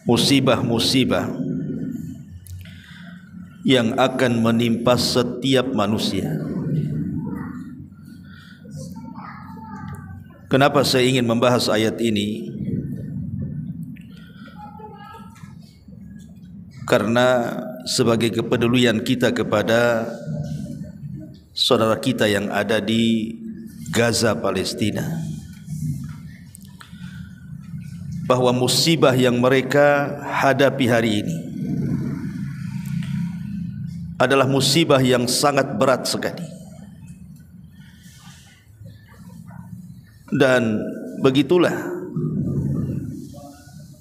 musibah-musibah yang akan menimpa setiap manusia. Kenapa saya ingin membahas ayat ini? Karena sebagai kepedulian kita kepada saudara kita yang ada di Gaza, Palestina, bahwa musibah yang mereka hadapi hari ini adalah musibah yang sangat berat sekali. Dan begitulah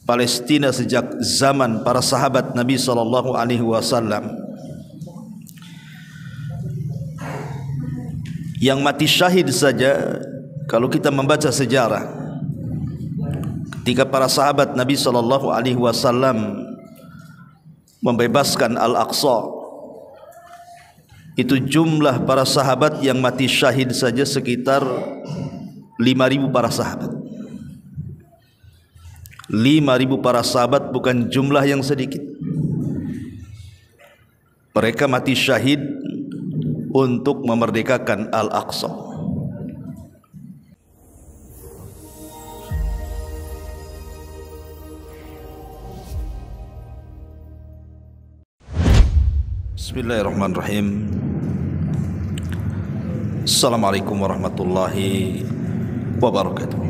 Palestina sejak zaman para sahabat Nabi SAW, yang mati syahid saja. Kalau kita membaca sejarah, ketika para sahabat Nabi SAW membebaskan Al-Aqsa, itu jumlah para sahabat yang mati syahid saja sekitar 5.000 para sahabat. 5.000 para sahabat bukan jumlah yang sedikit. Mereka mati syahid untuk memerdekakan Al-Aqsa. Bismillahirrahmanirrahim. Assalamualaikum warahmatullahi wabarakatuh.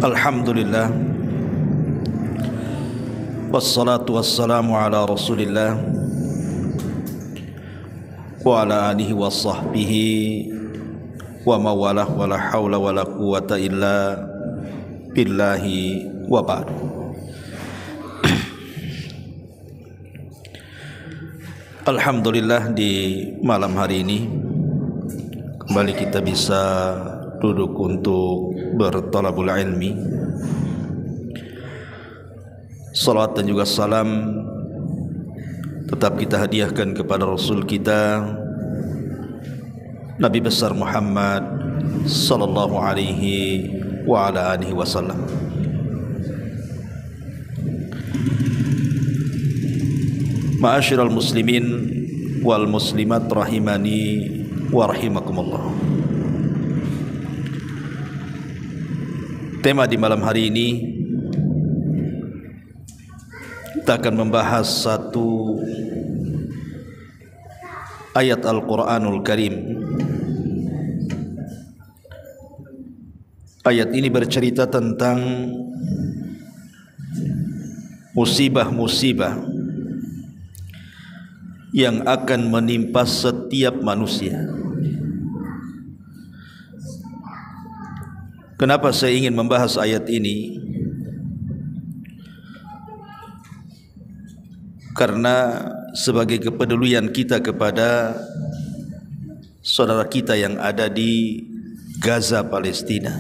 Alhamdulillah, wassalatu wassalamu ala Rasulillah wa ala alihi wa sahbihi wa mawalah, wa la hawla wa la quwata illa billahi wa ba'du. Alhamdulillah, di malam hari ini kembali kita bisa duduk untuk bertalabul ilmi. Salawat dan juga salam tetap kita hadiahkan kepada Rasul kita Nabi besar Muhammad sallallahu alaihi wa ala alihi wasallam. Ma'asyiral muslimin wal muslimat rahimani wa rahimakumullah. Tema di malam hari ini kita akan membahas satu ayat Al-Quranul Karim. Ayat ini bercerita tentang musibah-musibah yang akan menimpa setiap manusia. Kenapa saya ingin membahas ayat ini? Karena sebagai kepedulian kita kepada saudara kita yang ada di Gaza, Palestina,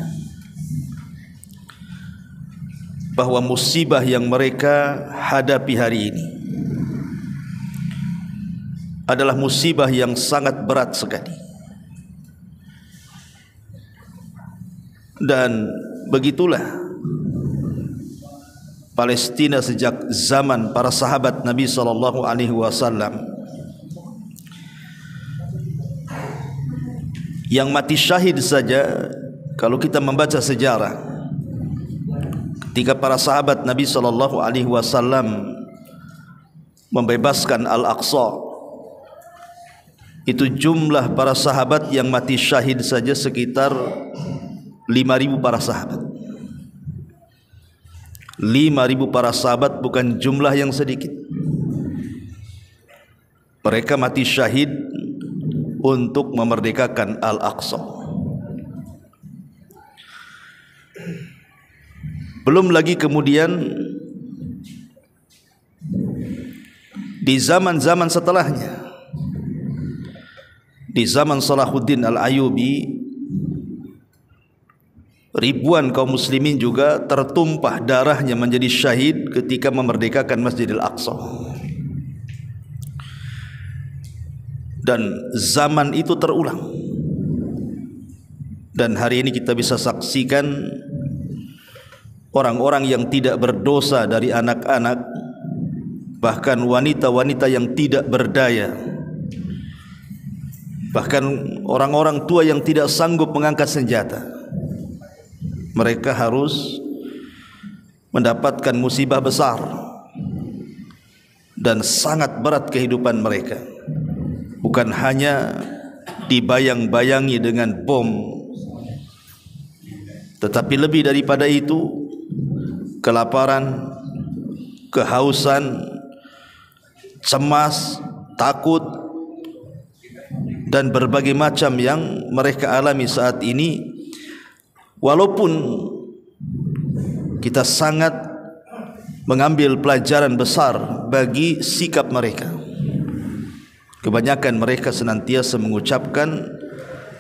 bahwa musibah yang mereka hadapi hari ini adalah musibah yang sangat berat sekali. Dan begitulah Palestina sejak zaman para sahabat Nabi SAW, yang mati syahid saja. Kalau kita membaca sejarah, ketika para sahabat Nabi SAW membebaskan Al-Aqsa, itu jumlah para sahabat yang mati syahid saja sekitar 5.000 para sahabat. 5.000 para sahabat bukan jumlah yang sedikit. Mereka mati syahid untuk memerdekakan Al-Aqsa. Belum lagi kemudian di zaman-zaman setelahnya, di zaman Salahuddin Al-Ayyubi, ribuan kaum muslimin juga tertumpah darahnya menjadi syahid ketika memerdekakan Masjidil Aqsa. Dan zaman itu terulang. Dan hari ini kita bisa saksikan orang-orang yang tidak berdosa dari anak-anak, bahkan wanita-wanita yang tidak berdaya, bahkan orang-orang tua yang tidak sanggup mengangkat senjata. Mereka harus mendapatkan musibah besar dan sangat berat kehidupan mereka. Bukan hanya dibayang-bayangi dengan bom, tetapi lebih daripada itu, kelaparan, kehausan, cemas, takut, dan berbagai macam yang mereka alami saat ini. Walaupun kita sangat mengambil pelajaran besar bagi sikap mereka, kebanyakan mereka senantiasa mengucapkan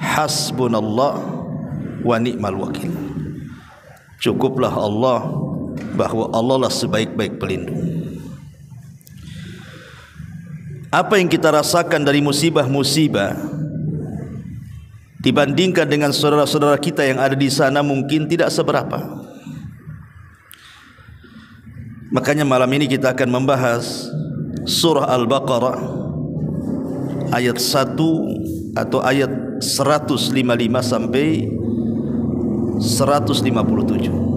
hasbunallah wa ni'mal wakil. Cukuplah Allah, bahwa Allah lah sebaik-baik pelindung. Apa yang kita rasakan dari musibah-musibah dibandingkan dengan saudara-saudara kita yang ada di sana mungkin tidak seberapa. Makanya malam ini kita akan membahas surah Al-Baqarah ayat 1 atau ayat 155 sampai 157.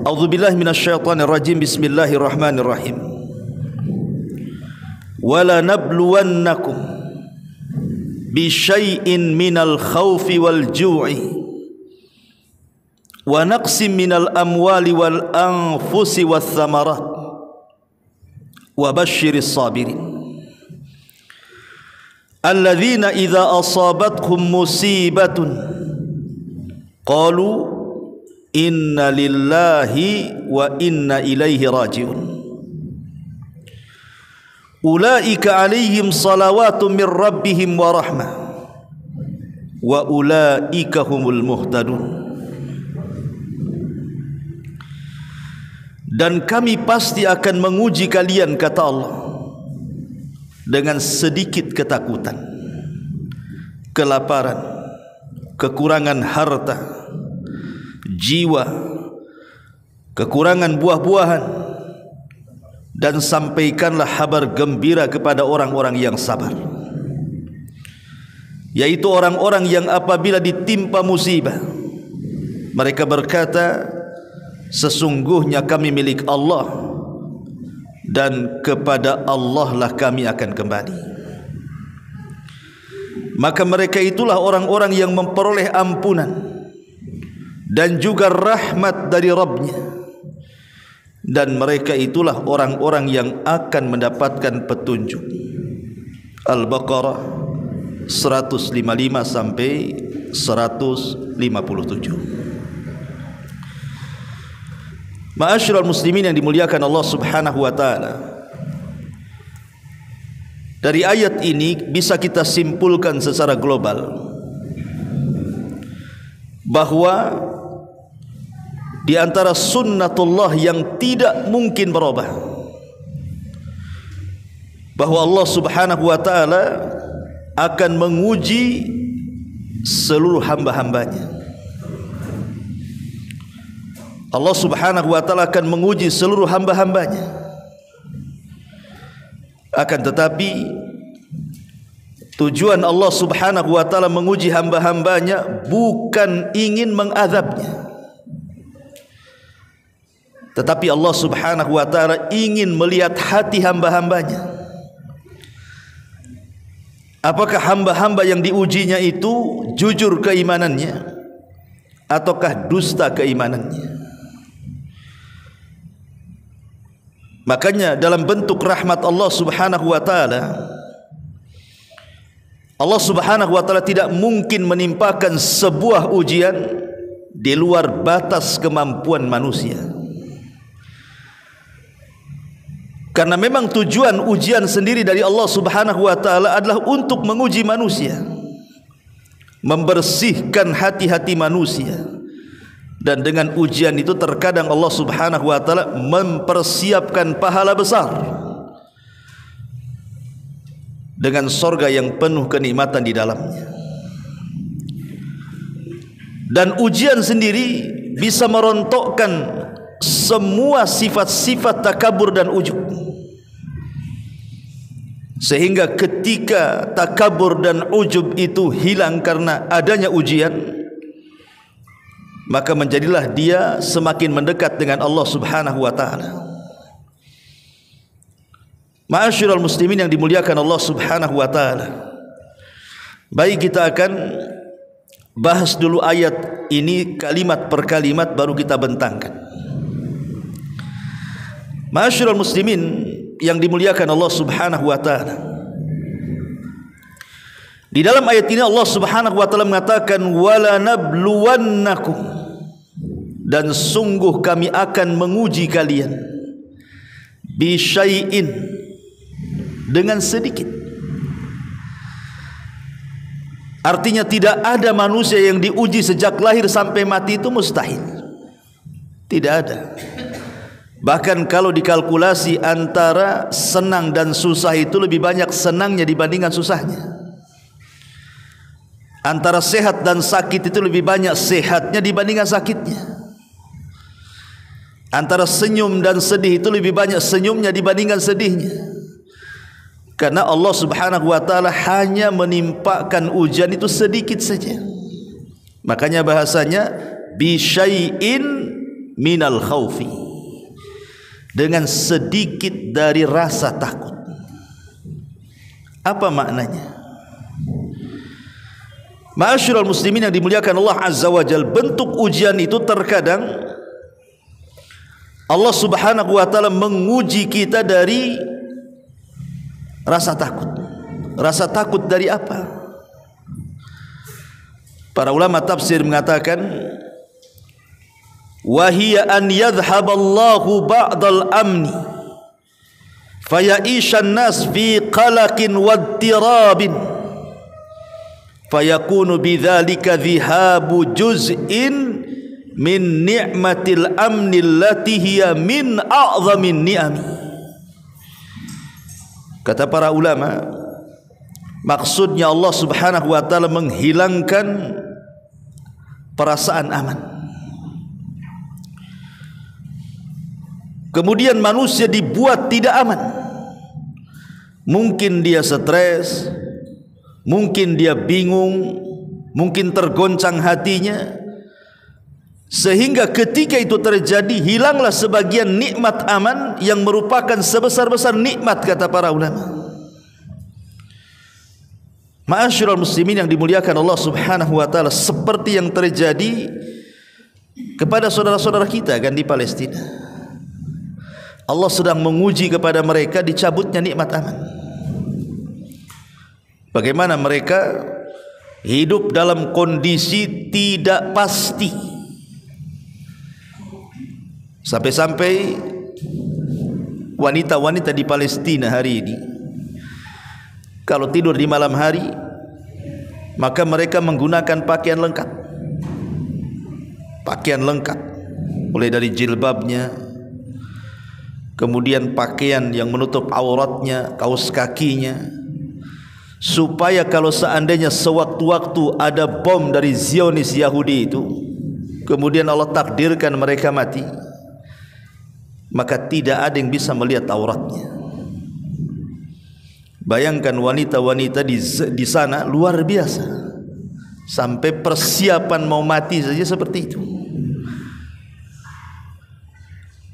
A'udzubillahi minasyaitonirrajim. Bismillahirrahmanirrahim. Wala nabluwannakum bisyai'in minal khawfi wal ju'i wa naqsim minal amwali wal anfusi wath thamarat wa basyiris sabirin alladzina idza asabatkum musibatun qalu inna lillahi wa inna ilaihi raji'un ulaika alaihim salawatun min rabbihim wa rahmah wa ulaika humul muhtadun. Dan kami pasti akan menguji kalian, kata Allah, dengan sedikit ketakutan, kelaparan, kekurangan harta, jiwa, kekurangan buah-buahan, dan sampaikanlah kabar gembira kepada orang-orang yang sabar, yaitu orang-orang yang apabila ditimpa musibah mereka berkata, sesungguhnya kami milik Allah dan kepada Allah lah kami akan kembali. Maka mereka itulah orang-orang yang memperoleh ampunan dan juga rahmat dari Rabbnya, dan mereka itulah orang-orang yang akan mendapatkan petunjuk. Al-Baqarah 155 sampai 157. Ma'asyiral muslimin yang dimuliakan Allah Subhanahu wa taala, dari ayat ini bisa kita simpulkan secara global bahwa di antara sunnatullah yang tidak mungkin berubah, bahwa Allah Subhanahu wa taala akan menguji seluruh hamba-hambanya. Allah Subhanahu wa taala akan menguji seluruh hamba-hambanya. Akan tetapi tujuan Allah Subhanahu wa taala menguji hamba-hambanya bukan ingin mengadabnya, tetapi Allah Subhanahu wa taala ingin melihat hati hamba-hambanya. Apakah hamba-hamba yang diujinya itu jujur keimanannya ataukah dusta keimanannya? Makanya dalam bentuk rahmat Allah Subhanahu wa taala, Allah Subhanahu wa taala tidak mungkin menimpakan sebuah ujian di luar batas kemampuan manusia. Karena memang tujuan ujian sendiri dari Allah Subhanahu wa taala adalah untuk menguji manusia, membersihkan hati-hati manusia. Dan dengan ujian itu terkadang Allah Subhanahu wa taala mempersiapkan pahala besar dengan surga yang penuh kenikmatan di dalamnya. Dan ujian sendiri bisa merontokkan semua sifat-sifat takabur dan ujub, sehingga ketika takabur dan ujub itu hilang karena adanya ujian, maka menjadilah dia semakin mendekat dengan Allah Subhanahu wa taala. Ma'asyiral muslimin yang dimuliakan Allah Subhanahu wa taala, baik kita akan bahas dulu ayat ini kalimat per kalimat, baru kita bentangkan. Ma'asyiral muslimin yang dimuliakan Allah Subhanahu wa taala, di dalam ayat ini Allah Subhanahu wa taala mengatakan wala nabluwannakum, dan sungguh kami akan menguji kalian, bi syai'in, dengan sedikit. Artinya tidak ada manusia yang diuji sejak lahir sampai mati, itu mustahil. Tidak ada. Bahkan kalau dikalkulasi antara senang dan susah, itu lebih banyak senangnya dibandingkan susahnya. Antara sehat dan sakit, itu lebih banyak sehatnya dibandingkan sakitnya. Antara senyum dan sedih, itu lebih banyak senyumnya dibandingkan sedihnya. Karena Allah Subhanahu wa taala hanya menimpakan ujian itu sedikit saja. Makanya bahasanya bi syai'in minal khaufi, dengan sedikit dari rasa takut. Apa maknanya? Ma'asyiral muslimin yang dimuliakan Allah Azza wa Jalla, bentuk ujian itu terkadang Allah Subhanahu wa taala menguji kita dari rasa takut. Rasa takut dari apa? Para ulama tafsir mengatakan wa hiya an yadhhaballahu ba'dal amni faya'ishan nas fi qalaqin wadtirabin fayakunu bidzalika dhihabu juz'in min ni'matil amni allati hiya min a'zamin ni'ami. Kata para ulama, maksudnya Allah Subhanahu wa taala menghilangkan perasaan aman. Kemudian manusia dibuat tidak aman. Mungkin dia stres, mungkin dia bingung, mungkin tergoncang hatinya, sehingga ketika itu terjadi hilanglah sebagian nikmat aman yang merupakan sebesar-besar nikmat, kata para ulama. Ma'asyiral muslimin yang dimuliakan Allah Subhanahu wa taala, seperti yang terjadi kepada saudara-saudara kita kan di Palestina. Allah sedang menguji kepada mereka dicabutnya nikmat aman. Bagaimana mereka hidup dalam kondisi tidak pasti. Sampai-sampai wanita-wanita di Palestina hari ini, kalau tidur di malam hari, maka mereka menggunakan pakaian lengkap. Pakaian lengkap, mulai dari jilbabnya, kemudian pakaian yang menutup auratnya, kaos kakinya, supaya kalau seandainya sewaktu-waktu ada bom dari Zionis Yahudi itu, kemudian Allah takdirkan mereka mati, maka tidak ada yang bisa melihat auratnya. Bayangkan wanita-wanita di sana luar biasa, sampai persiapan mau mati saja seperti itu.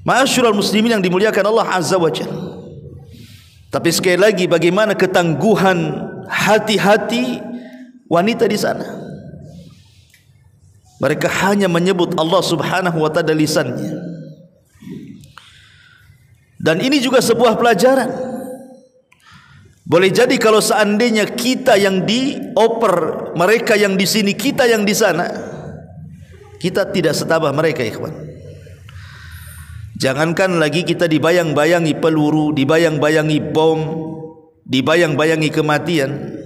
Ma'asyiral muslimin yang dimuliakan Allah Azza wa Jalla. Tapi sekali lagi, bagaimana ketangguhan hati-hati wanita di sana. Mereka hanya menyebut Allah Subhanahu wa taala lisannya. Dan ini juga sebuah pelajaran. Boleh jadi kalau seandainya kita yang dioper, mereka yang di sini, kita yang di sana, kita tidak setabah mereka, ikhwan. Jangankan lagi kita dibayang-bayangi peluru, dibayang-bayangi bom, dibayang-bayangi kematian,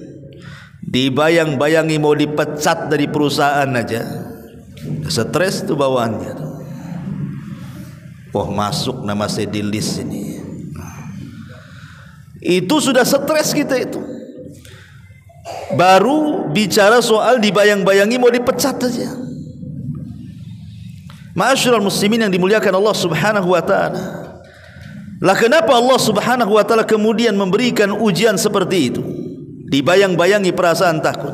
dibayang-bayangi mau dipecat dari perusahaan aja, stres tuh bawaannya. Wah, masuk nama saya di list ini. Itu sudah stres kita itu. Baru bicara soal dibayang-bayangi mau dipecat saja. Ma'asyiral muslimin yang dimuliakan Allah Subhanahu wa taala. Lah kenapa Allah Subhanahu wa taala kemudian memberikan ujian seperti itu? Dibayang-bayangi perasaan takut.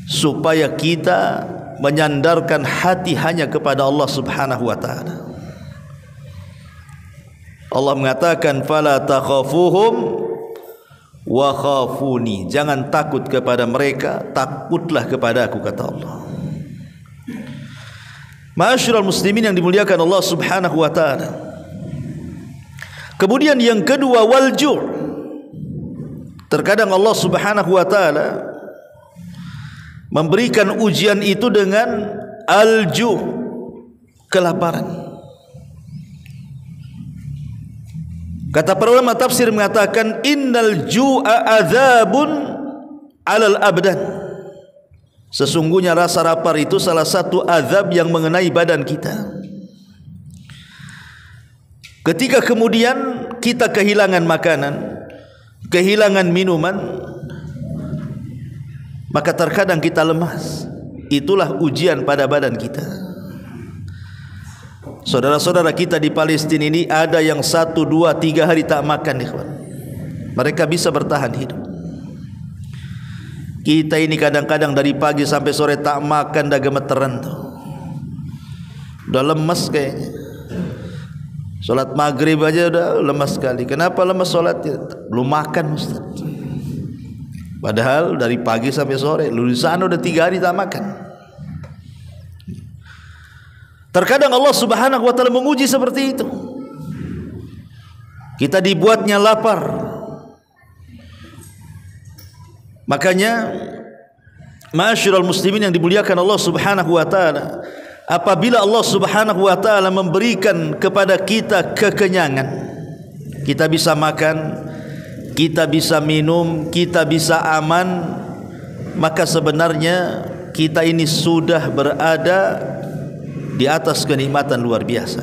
Supaya kita menyandarkan hati hanya kepada Allah Subhanahu wa taala. Allah mengatakan fala takhafuhum wa khafuni. Jangan takut kepada mereka, takutlah kepada aku, kata Allah. Ma'asyiral muslimin yang dimuliakan Allah Subhanahu wa taala. Kemudian yang kedua, wal-ju'. Terkadang Allah Subhanahu wa taala memberikan ujian itu dengan al-ju', kelaparan. Kata para ulama tafsir mengatakan innal ju'a adzabun 'alal abdan. Sesungguhnya rasa lapar itu salah satu azab yang mengenai badan kita. Ketika kemudian kita kehilangan makanan, kehilangan minuman, maka terkadang kita lemas. Itulah ujian pada badan kita. Saudara-saudara kita di Palestina ini ada yang 1, 2, 3 hari tak makan, ikhwan. Mereka bisa bertahan hidup. Kita ini kadang-kadang dari pagi sampai sore tak makan, dah gemeteran tuh. Udah lemas kayaknya. Solat maghrib aja udah lemas sekali. Kenapa lemas solatnya? Belum makan, Ustaz. Padahal dari pagi sampai sore, lulusan udah 3 hari tak makan. Terkadang Allah Subhanahu wa taala menguji seperti itu. Kita dibuatnya lapar. Makanya ma'asyiral muslimin yang dimuliakan Allah Subhanahu wa taala, apabila Allah Subhanahu wa taala memberikan kepada kita kekenyangan, kita bisa makan, kita bisa minum, kita bisa aman, maka sebenarnya kita ini sudah berada di atas kenikmatan luar biasa.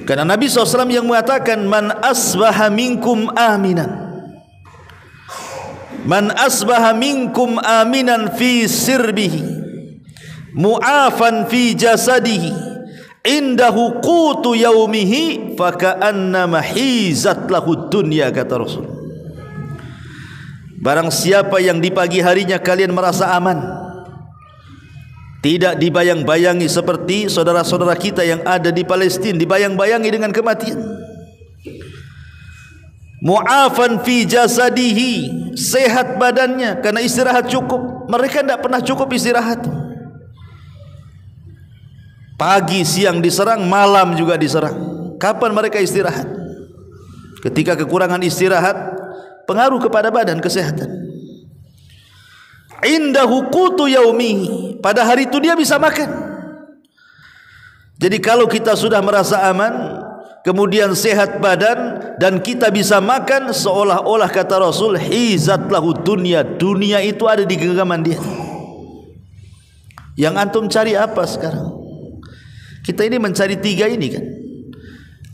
Karena Nabi SAW yang mengatakan man asbaha minkum aminan, man asbaha minkum aminan fi sirbihi mu'afan fi jasadihi indahu qutu yaumihi faka'annama hizat lahu dunya, kata Rasul. Barang siapa yang di pagi harinya kalian merasa aman, tidak dibayang-bayangi seperti saudara-saudara kita yang ada di Palestina, dibayang-bayangi dengan kematian. Mu'afan fi jasadihi, sehat badannya karena istirahat cukup. Mereka tidak pernah cukup istirahat. Pagi, siang diserang, malam juga diserang. Kapan mereka istirahat? Ketika kekurangan istirahat, pengaruh kepada badan, kesehatan. Indahu qutu yaumihi, pada hari itu dia bisa makan. Jadi kalau kita sudah merasa aman, kemudian sehat badan dan kita bisa makan, seolah-olah kata Rasul hizat lahu dunya, dunia itu ada di genggaman dia. Yang antum cari apa sekarang? Kita ini mencari 3 ini kan.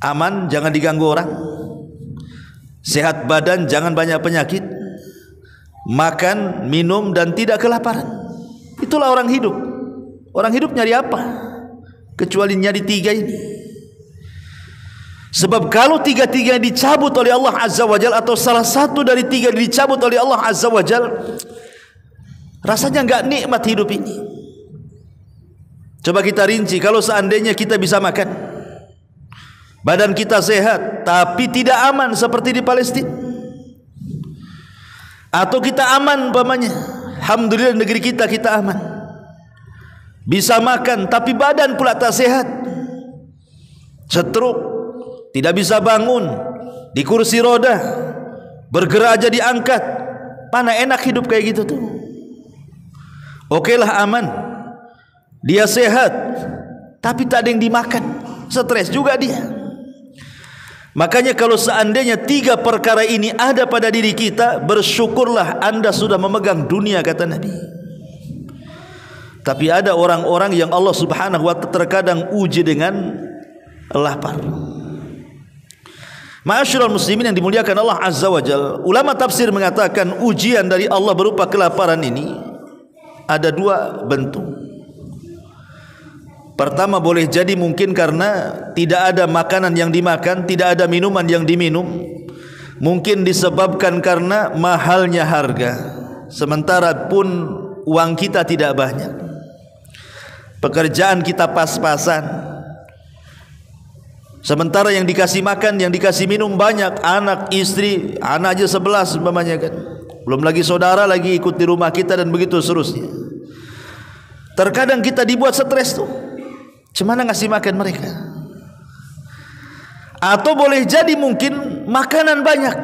Aman, jangan diganggu orang. Sehat badan, jangan banyak penyakit. Makan, minum dan tidak kelaparan. Itulah orang hidup. Orang hidup nyari apa? Kecuali nyari 3 ini. Sebab kalau 3-3 dicabut oleh Allah Azza wa Jalla, atau salah satu dari 3 dicabut oleh Allah Azza wa Jalla, rasanya enggak nikmat hidup ini. Coba kita rinci, kalau seandainya kita bisa makan, badan kita sehat, tapi tidak aman seperti di Palestina, atau kita aman umpamanya, alhamdulillah negeri kita aman, bisa makan tapi badan pula tak sehat, stroke, tidak bisa bangun, di kursi roda, bergerak aja diangkat. Mana enak hidup kayak gitu tuh? Oke lah aman, dia sehat, tapi tak ada yang dimakan, stres juga dia. Makanya kalau seandainya 3 perkara ini ada pada diri kita, bersyukurlah Anda sudah memegang dunia, kata Nabi. Tapi ada orang-orang yang Allah Subhanahu wa ta'ala terkadang uji dengan lapar. Ma'asyiral muslimin yang dimuliakan Allah Azza wa Jalla, ulama tafsir mengatakan ujian dari Allah berupa kelaparan ini ada 2 bentuk. Pertama, boleh jadi mungkin karena tidak ada makanan yang dimakan, tidak ada minuman yang diminum. Mungkin disebabkan karena mahalnya harga, sementara pun uang kita tidak banyak. Pekerjaan kita pas-pasan, sementara yang dikasih makan, yang dikasih minum banyak. Anak, istri, anak aja 11 umpamanya kan. Belum lagi saudara lagi ikut di rumah kita dan begitu seterusnya. Terkadang kita dibuat stres tuh, gimana ngasih makan mereka. Atau boleh jadi mungkin makanan banyak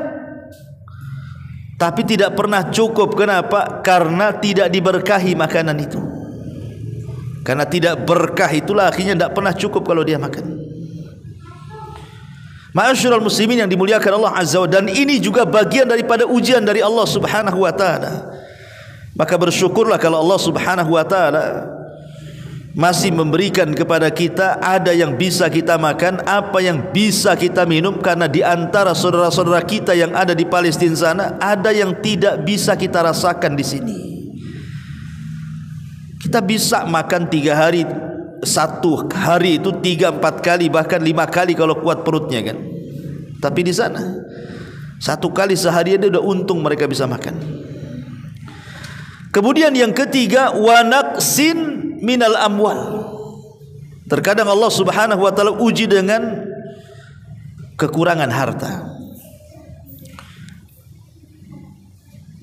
tapi tidak pernah cukup. Kenapa? Karena tidak diberkahi makanan itu. Karena tidak berkah itulah akhirnya tidak pernah cukup kalau dia makan. Ma'asyiral muslimin yang dimuliakan Allah Azza wa Jalla, dan ini juga bagian daripada ujian dari Allah Subhanahu wa taala. Maka bersyukurlah kalau Allah Subhanahu wa taala masih memberikan kepada kita ada yang bisa kita makan, apa yang bisa kita minum. Karena di antara saudara-saudara kita yang ada di Palestina sana, ada yang tidak bisa kita rasakan di sini. Kita bisa makan 3 hari, 1 hari itu 3-4 kali, bahkan 5 kali kalau kuat perutnya kan. Tapi di sana 1 kali sehari dia udah untung mereka bisa makan. Kemudian yang ketiga, wa naqsin minal amwal. Terkadang Allah Subhanahu wa taala uji dengan kekurangan harta.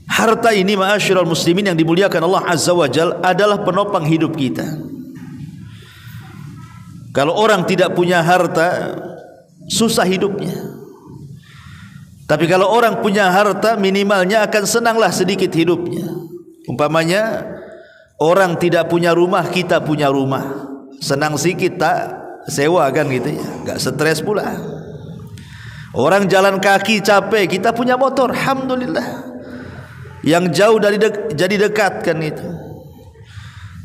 Harta ini ma'asyiral muslimin yang dimuliakan Allah Azza wa Jalla adalah penopang hidup kita. Kalau orang tidak punya harta, susah hidupnya. Tapi kalau orang punya harta, minimalnya akan senanglah sedikit hidupnya. Umpamanya orang tidak punya rumah, kita punya rumah, senang sikit tak sewa kan gitu ya, enggak stres pula. Orang jalan kaki capek, kita punya motor, alhamdulillah. Yang jauh dari jadi dekat kan itu.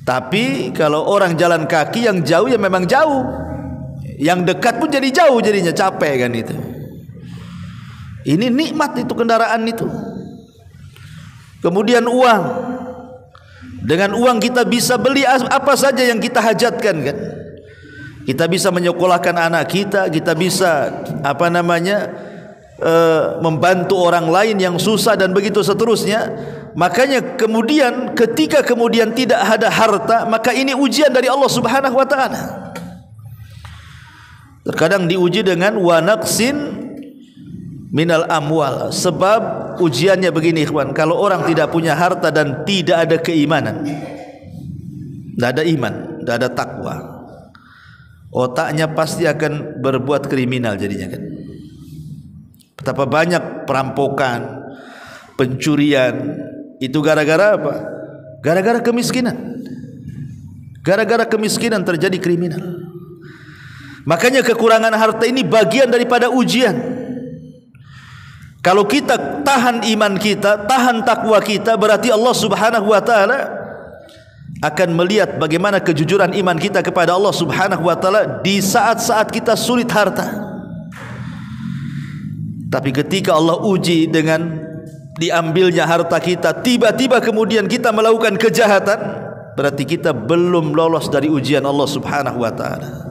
Tapi kalau orang jalan kaki, yang jauh ya memang jauh, yang dekat pun jadi jauh, jadinya capek kan itu. Ini nikmat itu kendaraan itu. Kemudian uang. Dengan uang kita bisa beli apa saja yang kita hajatkan kan. Kita bisa menyekolahkan anak kita, kita bisa membantu orang lain yang susah dan begitu seterusnya. Makanya kemudian ketika kemudian tidak ada harta, maka ini ujian dari Allah Subhanahu wa taala. Terkadang diuji dengan wa naqsin minal amwal. Sebab ujiannya begini ikhwan, kalau orang tidak punya harta dan tidak ada keimanan, tidak ada iman, tidak ada takwa, otaknya pasti akan berbuat kriminal jadinya kan. Betapa banyak perampokan, pencurian, itu gara-gara apa? Gara-gara kemiskinan. Gara-gara kemiskinan terjadi kriminal. Makanya kekurangan harta ini bagian daripada ujian. Kalau kita tahan iman kita, tahan takwa kita, berarti Allah Subhanahu wa taala akan melihat bagaimana kejujuran iman kita kepada Allah Subhanahu wa taala di saat-saat kita sulit harta. Tapi ketika Allah uji dengan diambilnya harta kita, tiba-tiba kemudian kita melakukan kejahatan, berarti kita belum lolos dari ujian Allah Subhanahu wa taala.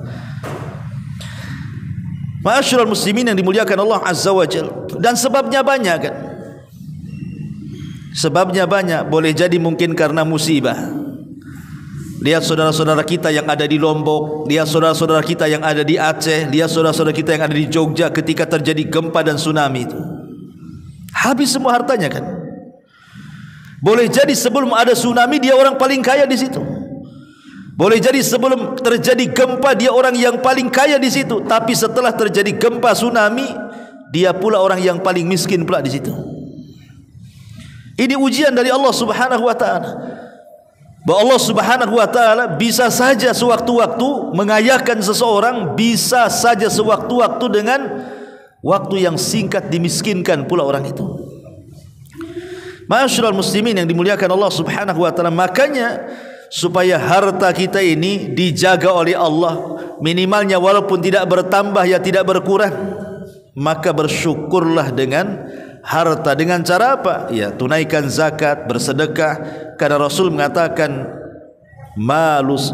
Ma'asyiral muslimin yang dimuliakan Allah Azza wa Jalla. Dan sebabnya banyak kan. Sebabnya banyak. Boleh jadi mungkin karena musibah. Lihat saudara-saudara kita yang ada di Lombok, lihat saudara-saudara kita yang ada di Aceh, lihat saudara-saudara kita yang ada di Jogja ketika terjadi gempa dan tsunami itu. Habis semua hartanya kan. Boleh jadi sebelum ada tsunami dia orang paling kaya di situ. Boleh jadi sebelum terjadi gempa dia orang yang paling kaya di situ, tapi setelah terjadi gempa tsunami dia pula orang yang paling miskin pula di situ. Ini ujian dari Allah Subhanahu wa taala. Bahwa Allah Subhanahu wa taala bisa saja sewaktu-waktu mengayakan seseorang, bisa saja sewaktu-waktu dengan waktu yang singkat dimiskinkan pula orang itu. Ma'asyiral muslimin yang dimuliakan Allah Subhanahu wa taala, makanya supaya harta kita ini dijaga oleh Allah, minimalnya walaupun tidak bertambah ya tidak berkurang, maka bersyukurlah dengan harta. Dengan cara apa? Ya, tunaikan zakat, bersedekah. Karena Rasul mengatakan malus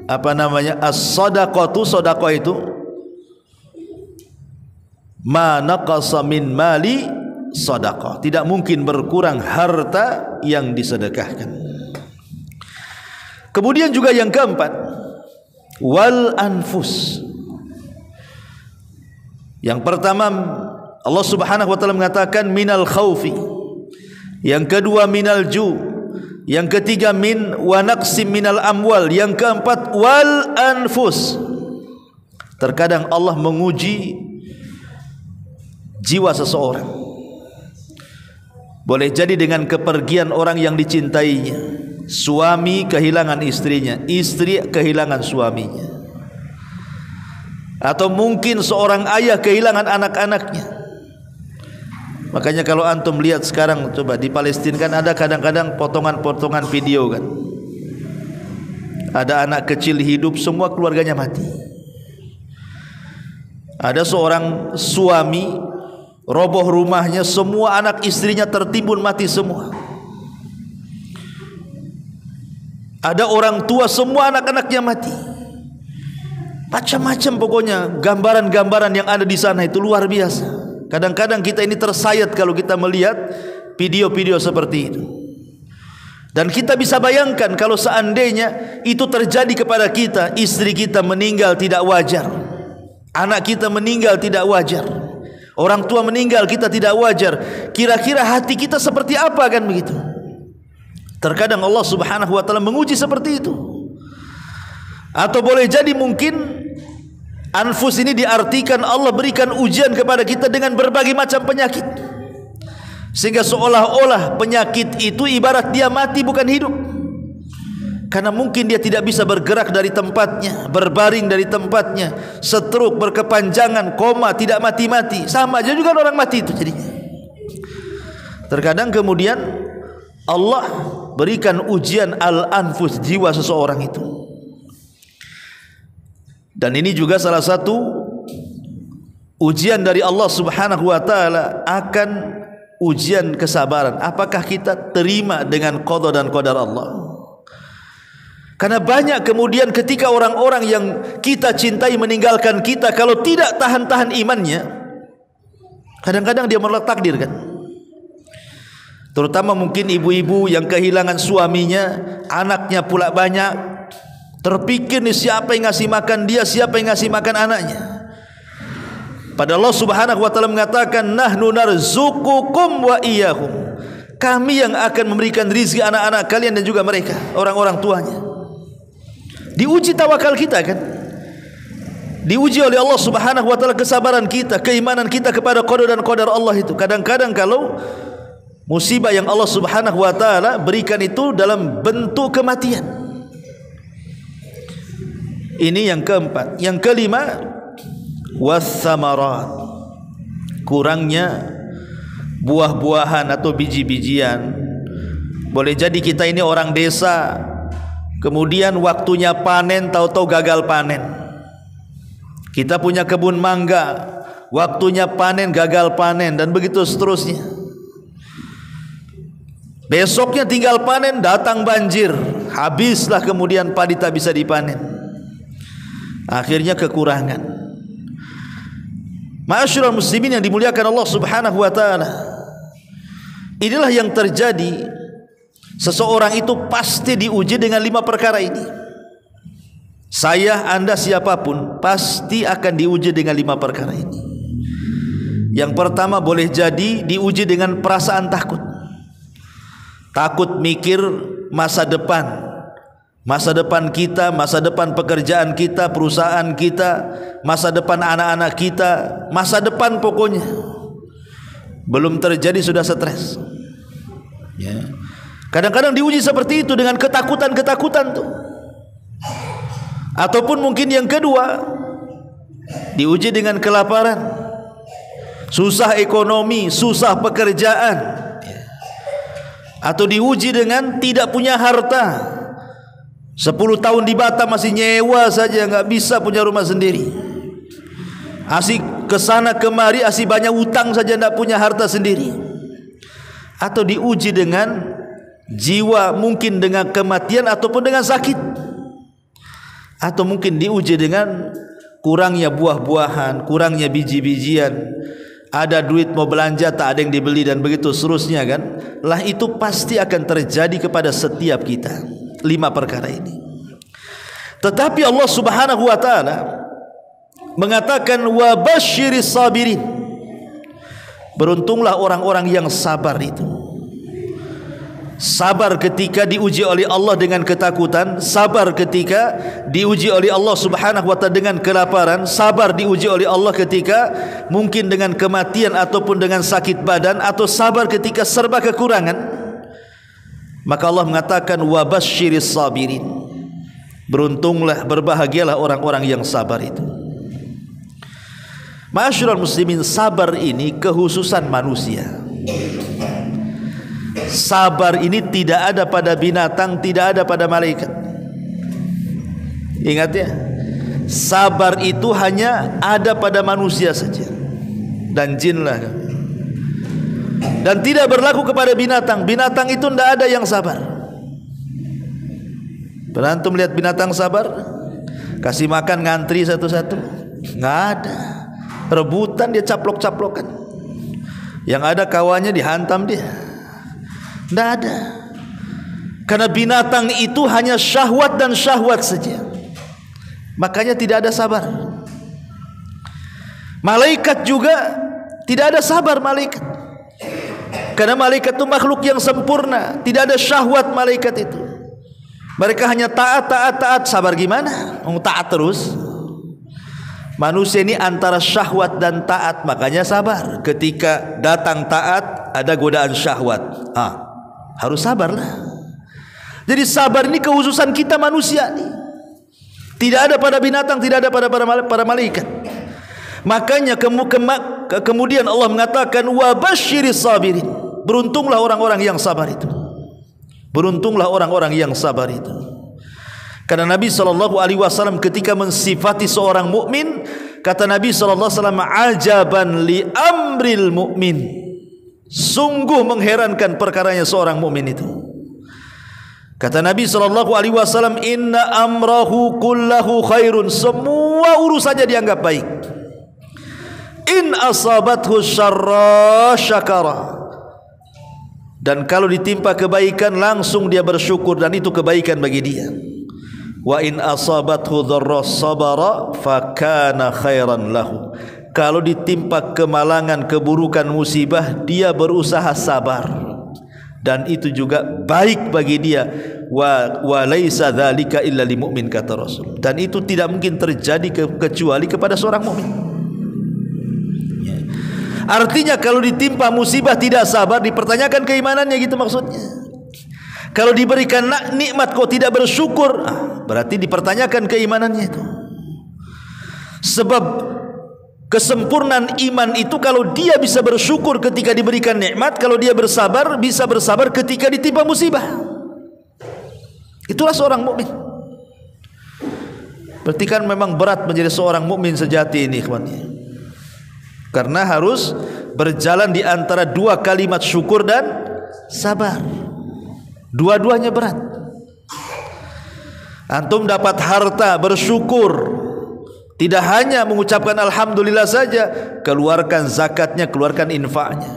as-sadaqatu, sedekah itu ma naqasa min mali sadaqah, tidak mungkin berkurang harta yang disedekahkan. Kemudian juga yang keempat, wal anfus. Yang pertama Allah Subhanahu wa taala mengatakan minal khaufi, yang kedua minal ju, yang ketiga min wa naqsim minal amwal, yang keempat wal anfus. Terkadang Allah menguji jiwa seseorang. Boleh jadi dengan kepergian orang yang dicintainya, suami kehilangan istrinya, istri kehilangan suaminya, atau mungkin seorang ayah kehilangan anak-anaknya. Makanya kalau antum lihat sekarang, coba di Palestina kan ada kadang-kadang potongan-potongan video kan, ada anak kecil hidup, semua keluarganya mati. Ada seorang suami roboh rumahnya, semua anak istrinya tertimbun mati semua. Ada orang tua, semua anak-anaknya mati. Macam-macam pokoknya gambaran-gambaran yang ada di sana itu luar biasa. Kadang-kadang kita ini tersayat kalau kita melihat video-video seperti itu. Dan kita bisa bayangkan kalau seandainya itu terjadi kepada kita, istri kita meninggal tidak wajar, anak kita meninggal tidak wajar, orang tua meninggal kita tidak wajar, kira-kira hati kita seperti apa kan begitu? Terkadang Allah Subhanahu wa taala menguji seperti itu. Atau boleh jadi mungkin anfus ini diartikan Allah berikan ujian kepada kita dengan berbagai macam penyakit, sehingga seolah-olah penyakit itu ibarat dia mati bukan hidup. Karena mungkin dia tidak bisa bergerak dari tempatnya, berbaring dari tempatnya, stroke, berkepanjangan, koma, tidak mati-mati. Sama aja juga orang mati itu jadinya. Terkadang kemudian Allah berikan ujian al-anfus, jiwa seseorang itu. Dan ini juga salah satu ujian dari Allah Subhanahu wa taala, akan ujian kesabaran. Apakah kita terima dengan qada dan qadar Allah? Karena banyak kemudian ketika orang-orang yang kita cintai meninggalkan kita, kalau tidak tahan-tahan imannya, kadang-kadang dia menolak takdir kan. Terutama mungkin ibu-ibu yang kehilangan suaminya, anaknya pula banyak. Terpikir nih siapa yang ngasih makan dia, siapa yang ngasih makan anaknya. Padahal Allah Subhanahu wa taala mengatakan nahnu narzuqukum wa iyyahum. Kami yang akan memberikan rizki anak-anak kalian dan juga mereka, orang-orang tuanya. Diuji tawakal kita kan. Diuji oleh Allah Subhanahu wa taala kesabaran kita, keimanan kita kepada qada dan qadar Allah itu. Kadang-kadang kalau musibah yang Allah Subhanahu wa taala berikan itu dalam bentuk kematian. Ini yang keempat. Yang kelima, wassamarat, kurangnya buah-buahan atau biji-bijian. Boleh jadi kita ini orang desa, kemudian waktunya panen tahu-tahu gagal panen. Kita punya kebun mangga, waktunya panen gagal panen, dan begitu seterusnya. Besoknya tinggal panen, datang banjir, habislah kemudian padi tak bisa dipanen. Akhirnya kekurangan. Ma'asyiral muslimin yang dimuliakan Allah Subhanahu wa taala, inilah yang terjadi. Seseorang itu pasti diuji dengan 5 perkara ini. Saya, Anda, siapapun pasti akan diuji dengan 5 perkara ini. Yang pertama boleh jadi diuji dengan perasaan takut. Takut mikir masa depan. Masa depan kita, masa depan pekerjaan kita, perusahaan kita, masa depan anak-anak kita, masa depan pokoknya. Belum terjadi sudah stres. Ya. Kadang-kadang diuji seperti itu dengan ketakutan-ketakutan tuh. Ataupun mungkin yang kedua, diuji dengan kelaparan, susah ekonomi, susah pekerjaan, atau diuji dengan tidak punya harta. 10 tahun di Batam masih nyewa saja, nggak bisa punya rumah sendiri. Asik kesana kemari, asik banyak utang saja, nggak punya harta sendiri. Atau diuji dengan jiwa, mungkin dengan kematian ataupun dengan sakit. atau mungkin diuji dengan kurangnya buah-buahan, kurangnya biji-bijian, ada duit mau belanja tak ada yang dibeli dan begitu seterusnya kan. Lah itu pasti akan terjadi kepada setiap kita. 5 perkara ini. Tetapi Allah Subhanahu wa taala mengatakan wa basyiris sabirin. Beruntunglah orang-orang yang sabar itu. Sabar ketika diuji oleh Allah dengan ketakutan, sabar ketika diuji oleh Allah Subhanahu wa taala dengan kelaparan, sabar diuji oleh Allah ketika mungkin dengan kematian ataupun dengan sakit badan, atau sabar ketika serba kekurangan. Maka Allah mengatakan wa basyiris sabirin. Beruntunglah, berbahagialah orang-orang yang sabar itu. Ma'asyiral muslimin, sabar ini kekhususan manusia. Sabar ini tidak ada pada binatang, tidak ada pada malaikat. Ingat ya, sabar itu hanya ada pada manusia saja dan jin lah. Dan tidak berlaku kepada binatang. Binatang itu tidak ada yang sabar. Pernah antum lihat binatang sabar? Kasih makan ngantri satu-satu? Nggak ada. Rebutan dia, caplok-caplokan. Yang ada kawannya dihantam dia. Tidak ada. Karena binatang itu hanya syahwat dan syahwat saja. Makanya tidak ada sabar. Malaikat juga tidak ada sabar malaikat. Karena malaikat itu makhluk yang sempurna. Tidak ada syahwat malaikat itu. Mereka hanya taat, taat, taat. Sabar gimana? Mau taat terus. Manusia ini antara syahwat dan taat, makanya sabar. Ketika datang taat, ada godaan syahwat. Harus sabarlah. Jadi sabar ini kekhususan kita manusia nih. Tidak ada pada binatang, tidak ada pada para malaikat. Makanya kemudian Allah mengatakan wa basyiris sabirin. Beruntunglah orang-orang yang sabar itu. Beruntunglah orang-orang yang sabar itu. Karena Nabi SAW ketika mensifati seorang mukmin, kata Nabi SAW, ajaban li amril mu'min. Sungguh mengherankan perkaranya seorang mukmin itu. Kata Nabi SAW, inna amrahu kullahu khairun. Semua urusannya dianggap baik. In asabathu syarra syakara. Dan kalau ditimpa kebaikan langsung dia bersyukur, dan itu kebaikan bagi dia. Wa in asabathu dharra sabara fakana khairan lahu. Kalau ditimpa kemalangan, keburukan, musibah, dia berusaha sabar, dan itu juga baik bagi dia. Wa laisa dzalika illa lil mu'min, kata Rasul. Dan itu tidak mungkin terjadi kecuali kepada seorang mukmin. Artinya kalau ditimpa musibah tidak sabar, dipertanyakan keimanannya, gitu maksudnya. Kalau diberikan nikmat kok tidak bersyukur, berarti dipertanyakan keimanannya itu. Sebab kesempurnaan iman itu kalau dia bisa bersyukur ketika diberikan nikmat, kalau dia bersabar, bisa bersabar ketika ditimpa musibah. Itulah seorang mukmin. Berarti kan memang berat menjadi seorang mukmin sejati ini, ikhwannya. Karena harus berjalan di antara dua kalimat syukur dan sabar. Dua-duanya berat. Antum dapat harta, bersyukur. Tidak hanya mengucapkan alhamdulillah saja, keluarkan zakatnya, keluarkan infaknya.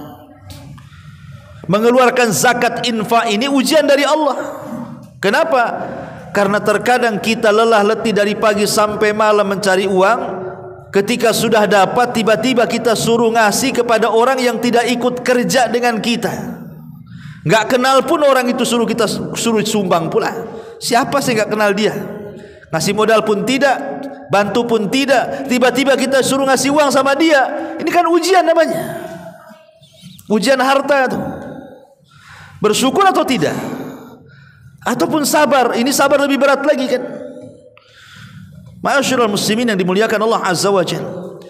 Mengeluarkan zakat infak ini ujian dari Allah. Kenapa? Karena terkadang kita lelah letih dari pagi sampai malam mencari uang. Ketika sudah dapat, tiba-tiba kita suruh ngasih kepada orang yang tidak ikut kerja dengan kita. Nggak kenal pun orang itu, suruh sumbang pula. Siapa sih nggak kenal dia? Ngasih modal pun tidak, bantu pun tidak. Tiba-tiba kita suruh ngasih uang sama dia. Ini kan ujian namanya. Ujian harta itu. Bersyukur atau tidak? Ataupun sabar. Ini sabar lebih berat lagi kan. Ma'asyiral muslimin yang dimuliakan Allah Azza wa Jalla.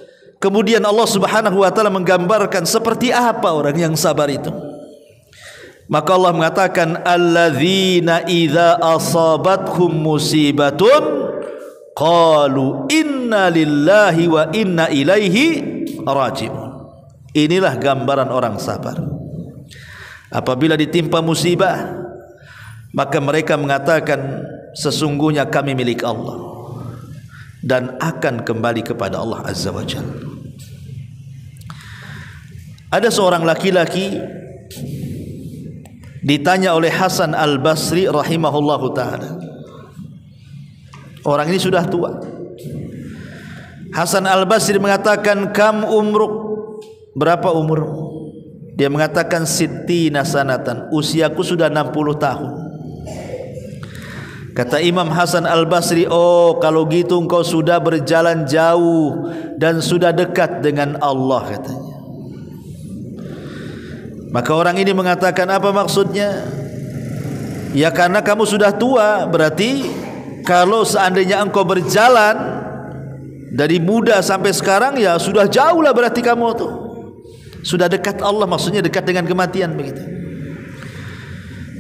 Kemudian Allah Subhanahu wa taala menggambarkan seperti apa orang yang sabar itu. Maka Allah mengatakan alladzina idza asabathum musibatun qalu inna lillahi wa inna ilaihi raji'un. Inilah gambaran orang sabar. Apabila ditimpa musibah, maka mereka mengatakan sesungguhnya kami milik Allah. dan akan kembali kepada Allah Azza wa Jalla. Ada seorang laki-laki ditanya oleh Hasan Al-Basri rahimahullahu ta'ala. Orang ini sudah tua. Hasan Al-Basri mengatakan, kam umruk, berapa umurmu? Dia mengatakan sittina sanatan, usiaku sudah 60 tahun. Kata Imam Hasan Al-Basri, oh kalau gitu engkau sudah berjalan jauh dan sudah dekat dengan Allah, katanya. Maka orang ini mengatakan, apa maksudnya? Ya karena kamu sudah tua, berarti kalau seandainya engkau berjalan dari muda sampai sekarang, ya sudah jauh lah berarti kamu tuh. Sudah dekat Allah, maksudnya dekat dengan kematian begitu.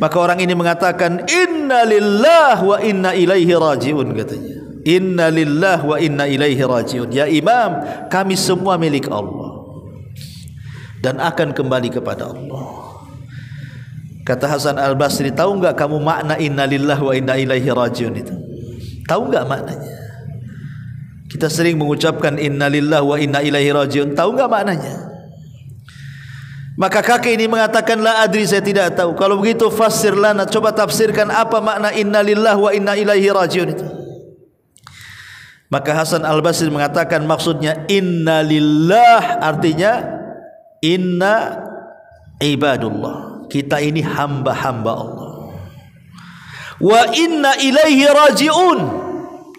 Maka orang ini mengatakan, inna lillah wa inna ilaihi rajiun, katanya. Inna lillah wa inna ilaihi rajiun. Ya Imam, kami semua milik Allah dan akan kembali kepada Allah. Kata Hasan Al-Basri, tahu enggak kamu makna inna lillah wa inna ilaihi rajiun itu? Tahu enggak maknanya? Kita sering mengucapkan inna lillah wa inna ilaihi rajiun, tahu enggak maknanya? Maka kakek ini mengatakan, la adri, saya tidak tahu. Kalau begitu fassir lana, coba tafsirkan apa makna inna lillah wa inna ilaihi rajiun itu. Maka Hasan Al-Basri mengatakan, maksudnya inna lillah artinya inna ibadullah, kita ini hamba-hamba Allah. Wa inna ilaihi rajiun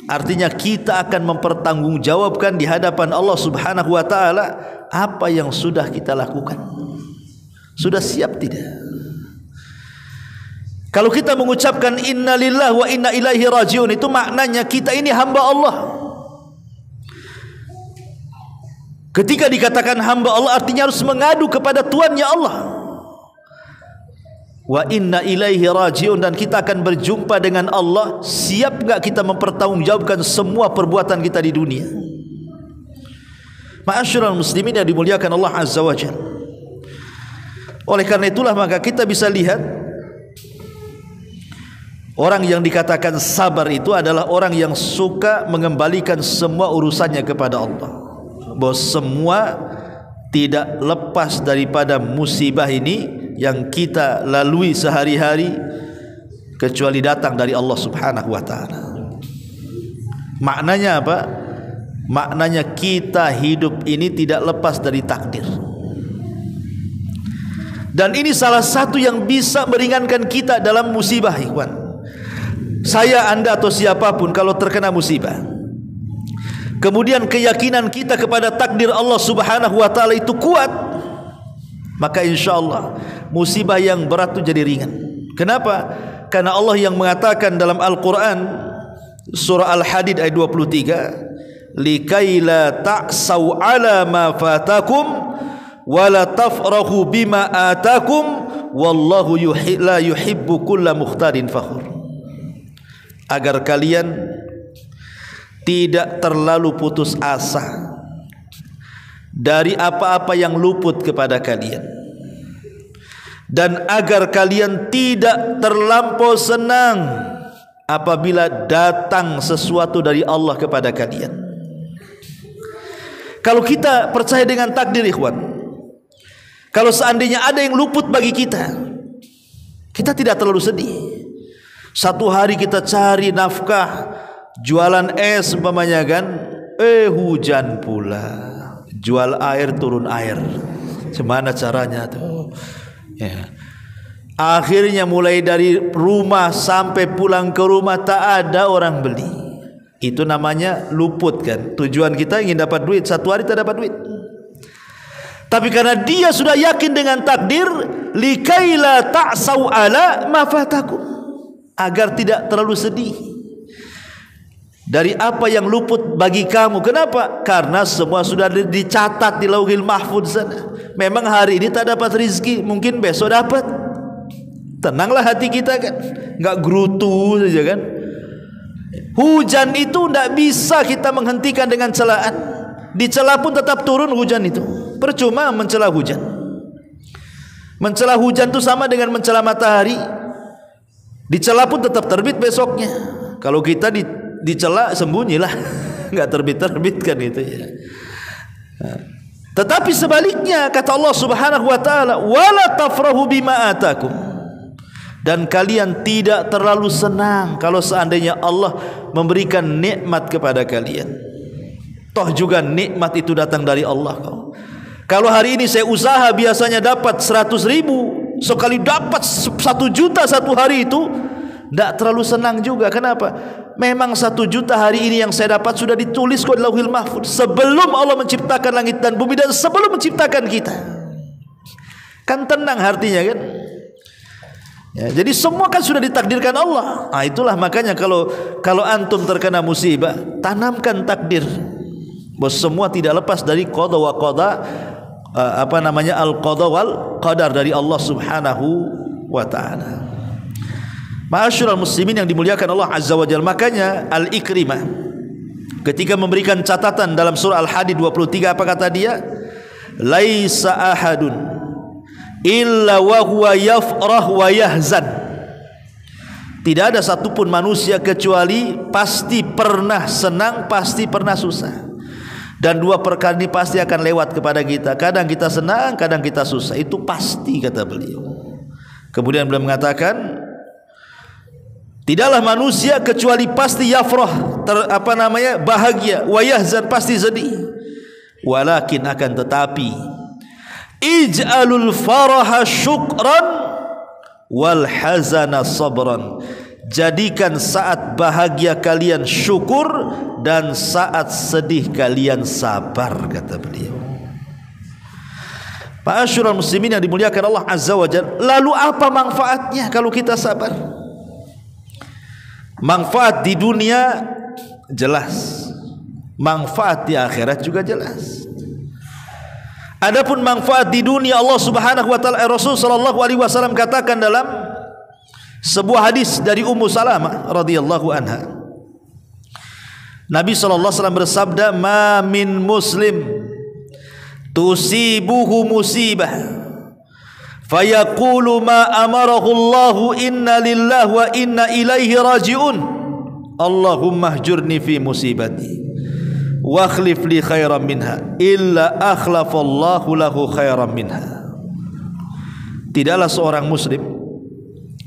artinya kita akan mempertanggungjawabkan di hadapan Allah Subhanahu wa taala apa yang sudah kita lakukan. Sudah siap tidak? Kalau kita mengucapkan inna lillah wa inna ilaihi rajiun, itu maknanya kita ini hamba Allah. Ketika dikatakan hamba Allah, artinya harus mengadu kepada Tuannya Allah. Wa inna ilaihi rajiun, dan kita akan berjumpa dengan Allah. Siap enggak kita mempertanggungjawabkan semua perbuatan kita di dunia? Ma'asyiral muslimin yang dimuliakan Allah Azza wa Jalla. Oleh karena itulah maka kita bisa lihat orang yang dikatakan sabar itu adalah orang yang suka mengembalikan semua urusannya kepada Allah. Bahwa semua tidak lepas daripada musibah ini yang kita lalui sehari-hari kecuali datang dari Allah Subhanahu wa taala. Maknanya apa? Maknanya kita hidup ini tidak lepas dari takdir. Dan ini salah satu yang bisa meringankan kita dalam musibah, ikhwan. Saya, Anda atau siapapun kalau terkena musibah, kemudian keyakinan kita kepada takdir Allah Subhanahu wa taala itu kuat, maka insyaallah musibah yang berat itu jadi ringan. Kenapa? Karena Allah yang mengatakan dalam Al-Qur'an surah Al-Hadid ayat 23, likaila ta'sau ala ma fatakum wala tafrahu bima atakum wallahu la yuhibbu kulla mukhtarin fakhur. Agar kalian tidak terlalu putus asa dari apa-apa yang luput kepada kalian, dan agar kalian tidak terlampau senang apabila datang sesuatu dari Allah kepada kalian. Kalau kita percaya dengan takdir, ikhwan, kalau seandainya ada yang luput bagi kita, kita tidak terlalu sedih. Satu hari kita cari nafkah, jualan es umpamanya kan, hujan pula. Jual air turun air. Gimana caranya tuh? Ya. Akhirnya mulai dari rumah sampai pulang ke rumah tak ada orang beli. Itu namanya luput kan. Tujuan kita ingin dapat duit, satu hari tak dapat duit. Tapi karena dia sudah yakin dengan takdir, likaila ta'sau ala ma fatakum, agar tidak terlalu sedih dari apa yang luput bagi kamu. Kenapa? Karena semua sudah dicatat di Lauhil Mahfuz sana. Memang hari ini tak dapat rezeki, mungkin besok dapat. Tenanglah hati kita kan, enggak gerutu saja kan. Hujan itu tidak bisa kita menghentikan dengan celaan. Dicela pun tetap turun hujan itu. Percuma mencela hujan. Mencela hujan itu sama dengan mencela matahari. Dicela pun tetap terbit besoknya. Kalau kita dicela, sembunyilah. enggak terbit-terbit kan itu ya. Tetapi sebaliknya kata Allah Subhanahu wa taala, wala tafrahu bima atakum, dan kalian tidak terlalu senang kalau seandainya Allah memberikan nikmat kepada kalian. Toh juga nikmat itu datang dari Allah. Kalau hari ini saya usaha biasanya dapat 100.000, sekali dapat 1 juta satu hari itu tidak terlalu senang juga. Kenapa? Memang 1 juta hari ini yang saya dapat sudah ditulis di Lauhil Mahfuz sebelum Allah menciptakan langit dan bumi dan sebelum menciptakan kita. Kan tenang hatinya kan? Ya, jadi semua kan sudah ditakdirkan Allah. Nah, itulah makanya kalau antum terkena musibah, tanamkan takdir bahwa semua tidak lepas dari qada wa qada, al-qada wal qadar dari Allah Subhanahu wa taala. Ma'asyiral muslimin yang dimuliakan Allah Azza wa Jalla, makanya Al-Ikrimah ketika memberikan catatan dalam surah Al-Hadid 23, apa kata dia? Laisa ahadun illa wa huwa yafrah wa yahzan. Tidak ada satupun manusia kecuali pasti pernah senang, pasti pernah susah. Dan dua perkara ini pasti akan lewat kepada kita. Kadang kita senang, kadang kita susah. Itu pasti, kata beliau. Kemudian beliau mengatakan, tidaklah manusia kecuali pasti yafrah, bahagia, wa yahzan, pasti sedih. Walakin akan tetapi, ij'alul faraha syukran wal hazana sabran. Jadikan saat bahagia kalian syukur dan saat sedih kalian sabar, kata beliau. Ma'asyiral muslimin yang dimuliakan Allah Azza wa Jalla, lalu apa manfaatnya kalau kita sabar? Manfaat di dunia jelas, manfaat di akhirat juga jelas. Adapun manfaat di dunia, Allah Subhanahu wa taala, Rasul sallallahu alaihi wasallam katakan dalam sebuah hadis dari Ummu Salamah radhiyallahu anha, Nabi sallallahu alaihi wasallam bersabda, "Ma min muslim tusibuhu musibah fayaqulu ma amarahu Allahu inna lillahi wa inna ilaihi raji'un Allahumma ahjurni fi musibati wa akhlif li khairan minha illa akhlafallahu lahu khairan minha." Tidaklah seorang muslim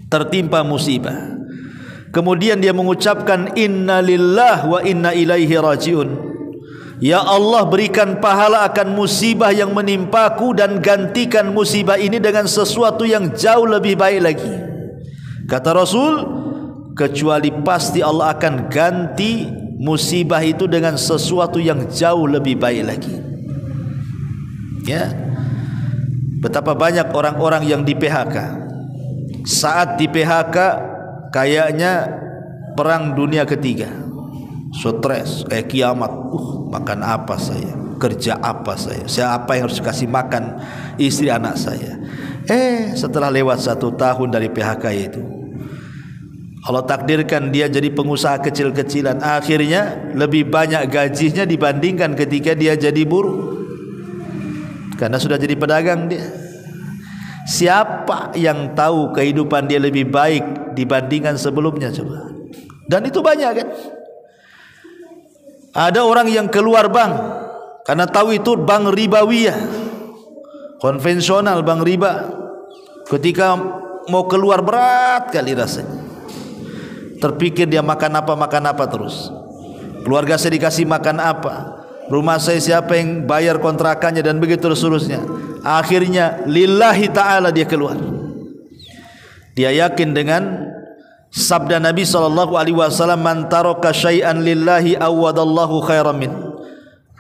tertimpa musibah kemudian dia mengucapkan inna lillahi wa inna ilaihi raji'un, ya Allah, berikan pahala akan musibah yang menimpaku dan gantikan musibah ini dengan sesuatu yang jauh lebih baik lagi. Kata Rasul, kecuali pasti Allah akan ganti musibah itu dengan sesuatu yang jauh lebih baik lagi. Ya, betapa banyak orang-orang yang di PHK. Saat di PHK kayaknya perang dunia ketiga, stres kayak kiamat. Makan apa saya, kerja apa saya, siapa yang harus kasih makan istri anak saya. Setelah lewat 1 tahun dari PHK itu, Allah takdirkan dia jadi pengusaha kecil-kecilan. Akhirnya lebih banyak gajinya dibandingkan ketika dia jadi buruh, karena sudah jadi pedagang dia. Siapa yang tahu kehidupan dia lebih baik dibandingkan sebelumnya, coba? Dan itu banyak kan. Ada orang yang keluar bank karena tahu itu bank ribawiyah, konvensional, bank riba. Ketika mau keluar berat kali rasanya, terpikir dia makan apa terus. Keluarga saya dikasih makan apa, rumah saya siapa yang bayar kontrakannya, dan begitu seterusnya. Akhirnya lillahi ta'ala dia keluar. Dia yakin dengan sabda Nabi SAW, man taraka syai'an lillahi awadallahu khairan min.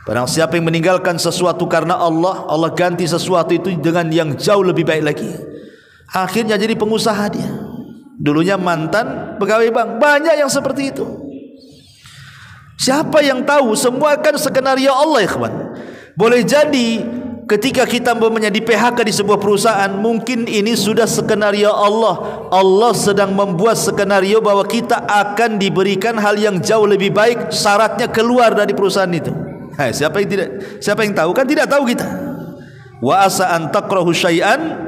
Barang siapa yang meninggalkan sesuatu karena Allah, Allah ganti sesuatu itu dengan yang jauh lebih baik lagi. Akhirnya jadi pengusaha dia. Dulunya mantan pegawai bank. Banyak yang seperti itu. Siapa yang tahu? Semua kan skenario Allah, ya kawan. Boleh jadi ketika kita di PHK di sebuah perusahaan, mungkin ini sudah skenario Allah. Allah sedang membuat skenario bahwa kita akan diberikan hal yang jauh lebih baik, syaratnya keluar dari perusahaan itu. Siapa yang tahu? Kan tidak tahu kita. Wa asa an takrahu syai'an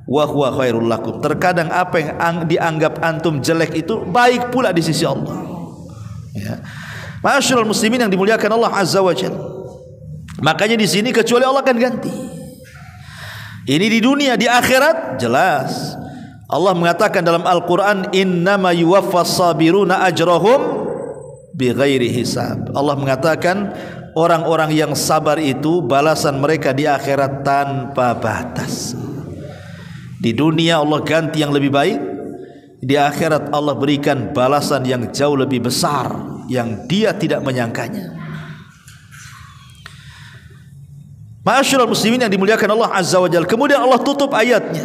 wa huwa khairul lakum. Terkadang apa yang dianggap antum jelek itu baik pula di sisi Allah. Ya. Ma'asyiral muslimin yang dimuliakan Allah Azza wa Jalla. Makanya di sini kecuali Allah akan ganti. Ini di dunia, di akhirat jelas. Allah mengatakan dalam Al-Quran, innama yuwaffas sabiruna ajrahum bighairi hisab. Allah mengatakan orang-orang yang sabar itu balasan mereka di akhirat tanpa batas. Di dunia Allah ganti yang lebih baik, di akhirat Allah berikan balasan yang jauh lebih besar yang dia tidak menyangkanya. Ma'asyiral muslimin yang dimuliakan Allah Azza wa Jalla. Kemudian Allah tutup ayatnya,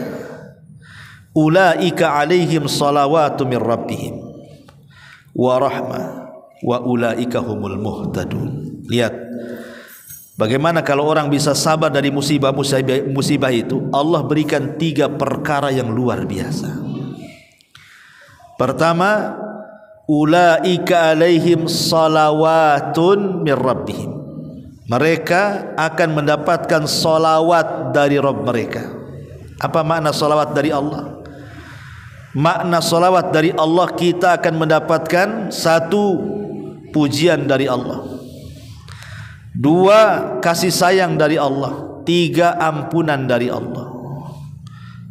ulaika alaihim salawatu min rabbihim wa rahmah wa ulaika humul muhtadun. Lihat bagaimana kalau orang bisa sabar dari musibah itu. Allah berikan 3 perkara yang luar biasa. Pertama, ulaika alaihim salawatun min rabbihim. Mereka akan mendapatkan salawat dari Rabb mereka. Apa makna salawat dari Allah? Makna salawat dari Allah, kita akan mendapatkan 1, pujian dari Allah, 2, kasih sayang dari Allah, 3, ampunan dari Allah.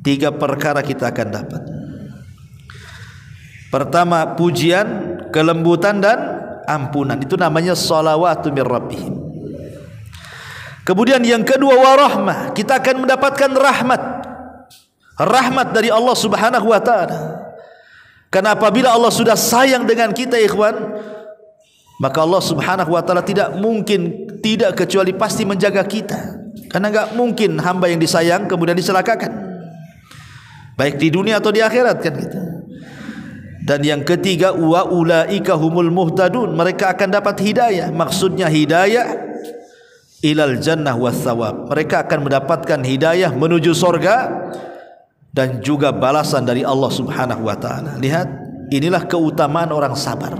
3 perkara kita akan dapat. Pertama, pujian, kelembutan dan ampunan. Itu namanya salawatu min rabbihim. Kemudian yang kedua, warahmah, kita akan mendapatkan rahmat dari Allah Subhanahu wa taala. Karena apabila Allah sudah sayang dengan kita, ikhwan, maka Allah Subhanahu wa taala tidak mungkin tidak, kecuali pasti menjaga kita. Karena enggak mungkin hamba yang disayang kemudian dicelakakan, baik di dunia atau di akhirat, kan gitu. Dan yang ketiga, wa ulaika humul muhtadun, mereka akan dapat hidayah. Maksudnya hidayah ilal jannah was thawab. Mereka akan mendapatkan hidayah menuju sorga dan juga balasan dari Allah Subhanahu wa taala. Lihat, inilah keutamaan orang sabar.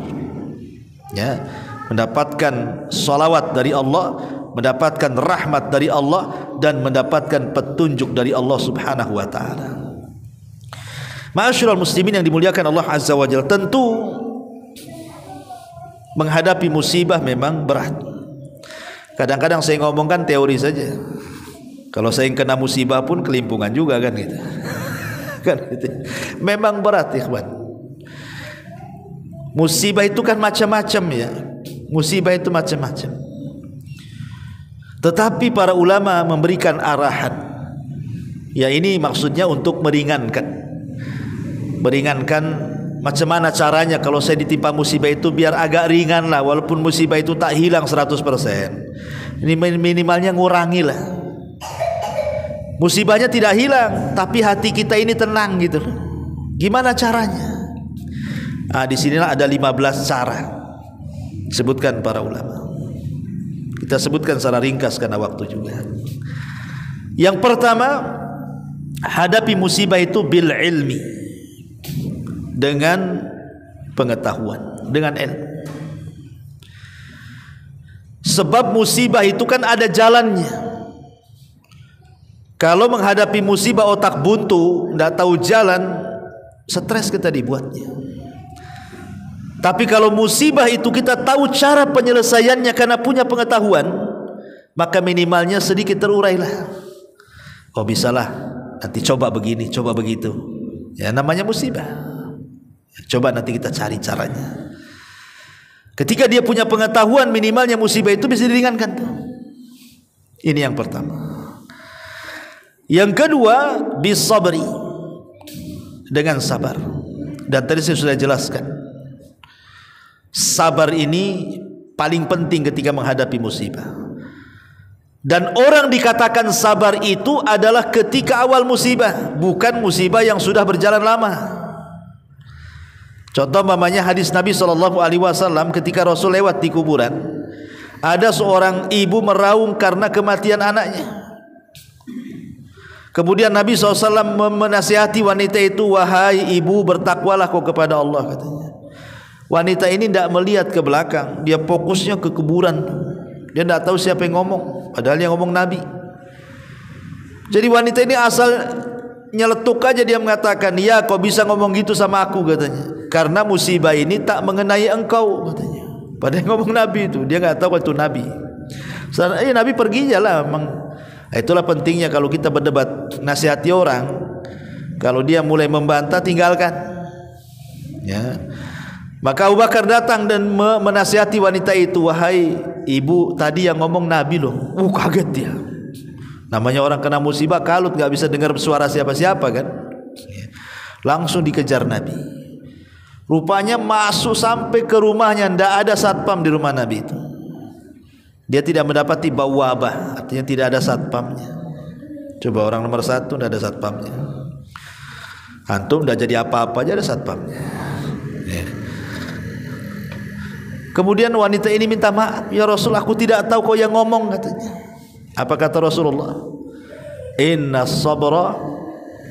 Ya, mendapatkan salawat dari Allah, mendapatkan rahmat dari Allah, dan mendapatkan petunjuk dari Allah Subhanahu wa taala. Ma'asyiral muslimin yang dimuliakan Allah Azza wa Jalla, tentu menghadapi musibah memang berat. Kadang-kadang saya ngomongkan teori saja. Kalau saya yang kena musibah pun kelimpungan juga, kan gitu. Kan gitu. Memang berat, ikhwan. Musibah itu kan macam-macam ya. Musibah itu macam-macam. Tetapi para ulama memberikan arahan. Ya, ini maksudnya untuk meringankan macam mana caranya kalau saya ditimpa musibah itu biar agak ringan lah, walaupun musibah itu tak hilang 100%. Ini minimalnya ngurangi lah. Musibahnya tidak hilang, tapi hati kita ini tenang gitu. Gimana caranya? Di sinilah ada 15 cara sebutkan para ulama. Kita sebutkan secara ringkas karena waktu juga. Yang pertama, hadapi musibah itu bil ilmi, dengan pengetahuan, dengan ilmu. Sebab musibah itu kan ada jalannya. Kalau menghadapi musibah otak buntu, tidak tahu jalan, stres kita dibuatnya. Tapi kalau musibah itu kita tahu cara penyelesaiannya karena punya pengetahuan, maka minimalnya sedikit terurailah. Oh, bisalah, nanti coba begini, coba begitu. Ya, namanya musibah. Coba nanti kita cari caranya. Ketika dia punya pengetahuan, minimalnya musibah itu bisa diringankan tuh. Ini yang pertama. Yang kedua, bisabri, dengan sabar. Dan tadi saya sudah jelaskan, sabar ini paling penting ketika menghadapi musibah. Dan orang dikatakan sabar itu adalah ketika awal musibah, bukan musibah yang sudah berjalan lama. Contoh mamanya hadis Nabi SAW ketika Rasul lewat di kuburan, ada seorang ibu meraung karena kematian anaknya. Kemudian Nabi SAW menasihati wanita itu, wahai ibu, bertakwalah kau kepada Allah, katanya. Wanita ini tidak melihat ke belakang, dia fokusnya ke kuburan. Dia tidak tahu siapa yang ngomong, padahal yang ngomong Nabi. Jadi wanita ini asal nyeletuk aja, dia mengatakan, ya kau bisa ngomong gitu sama aku, katanya, karena musibah ini tak mengenai engkau, katanya. Pada yang ngomong Nabi itu, dia nggak tahu itu Nabi. Nabi pergi lah. Itulah pentingnya kalau kita berdebat, nasihati orang, kalau dia mulai membantah, tinggalkan. Ya. Maka Abu Bakar datang dan menasihati wanita itu, wahai ibu, tadi yang ngomong Nabi loh. Kaget dia. Namanya orang kena musibah, kalut, nggak bisa dengar suara siapa-siapa kan. Langsung dikejar Nabi. Rupanya masuk sampai ke rumahnya, tidak ada satpam di rumah Nabi itu. Dia tidak mendapati bau wabah, artinya tidak ada satpamnya. Coba orang nomor 1 tidak ada satpamnya. Antum tidak jadi apa-apa aja ada satpamnya. Ya. Kemudian wanita ini minta maaf, ya Rasul, aku tidak tahu kau yang ngomong, katanya. Apa kata Rasulullah? Inna sabra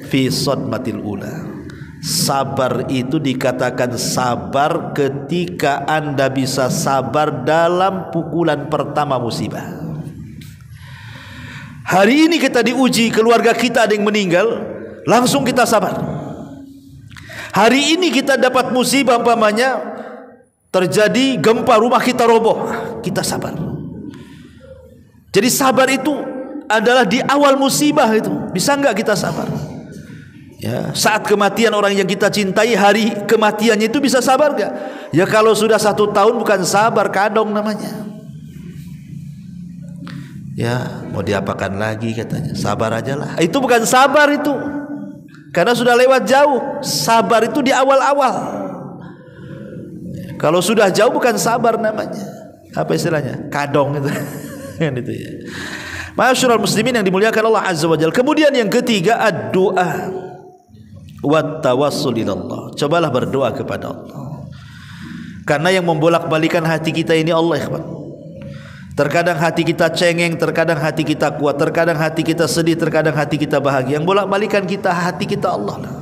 fi sadmatil ula. Sabar itu dikatakan sabar ketika Anda bisa sabar dalam pukulan pertama musibah. Hari ini kita diuji, keluarga kita ada yang meninggal, langsung kita sabar. Hari ini kita dapat musibah, umpamanya terjadi gempa, rumah kita roboh, kita sabar. Jadi sabar itu adalah di awal musibah itu. Bisa enggak kita sabar? Ya, saat kematian orang yang kita cintai, hari kematiannya itu bisa sabar enggak? Ya kalau sudah 1 tahun bukan sabar, kadong namanya. Ya mau diapakan lagi katanya, sabar aja lah. Itu bukan sabar itu, karena sudah lewat jauh. Sabar itu di awal-awal. Kalau sudah jauh bukan sabar namanya. Apa istilahnya? Kadong itu. Kan itu ya. Ma'asyiral muslimin yang dimuliakan Allah Azza wa Jalla. Kemudian yang ketiga, ad-du'a wat tawassul ilallah. Cobalah berdoa kepada Allah. Karena yang membolak-balikan hati kita ini Allah, ikhwan. Terkadang hati kita cengeng, terkadang hati kita kuat, terkadang hati kita sedih, terkadang hati kita bahagia. Yang bolak-balikan kita, hati kita Allah lah.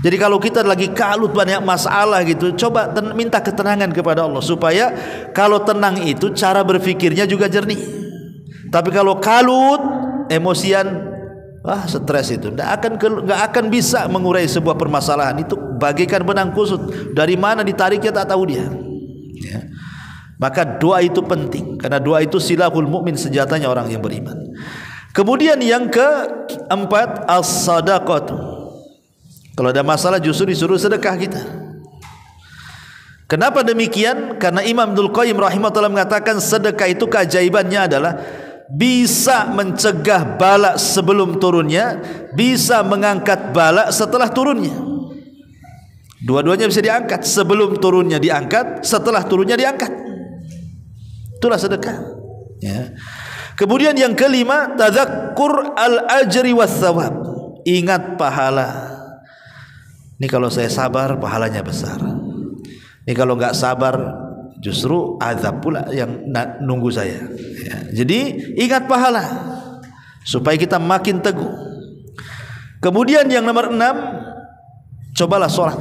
Jadi kalau kita lagi kalut banyak masalah gitu, coba minta ketenangan kepada Allah, supaya kalau tenang itu cara berfikirnya juga jernih. Tapi kalau kalut, emosian, stres itu nggak akan bisa mengurai sebuah permasalahan. Itu bagaikan benang kusut, dari mana ditariknya tak tahu dia. Ya. Maka doa itu penting, karena doa itu silahul mukmin, senjatanya orang yang beriman. Kemudian yang keempat, as-sadaqatu. Kalau ada masalah justru disuruh sedekah kita. Kenapa demikian? Karena Imam Ibnul Qayyim rahimahullah mengatakan sedekah itu keajaibannya adalah bisa mencegah bala sebelum turunnya, bisa mengangkat bala setelah turunnya. Dua-duanya bisa diangkat, sebelum turunnya diangkat, setelah turunnya diangkat. Itulah sedekah. Ya. Kemudian yang kelima, tadzakkur al-ajri was-thawab. Ingat pahala. Ini kalau saya sabar, pahalanya besar. Ini kalau nggak sabar, justru azab pula yang nunggu saya. Ya. Jadi ingat pahala supaya kita makin teguh. Kemudian yang nomor 6, cobalah sholat.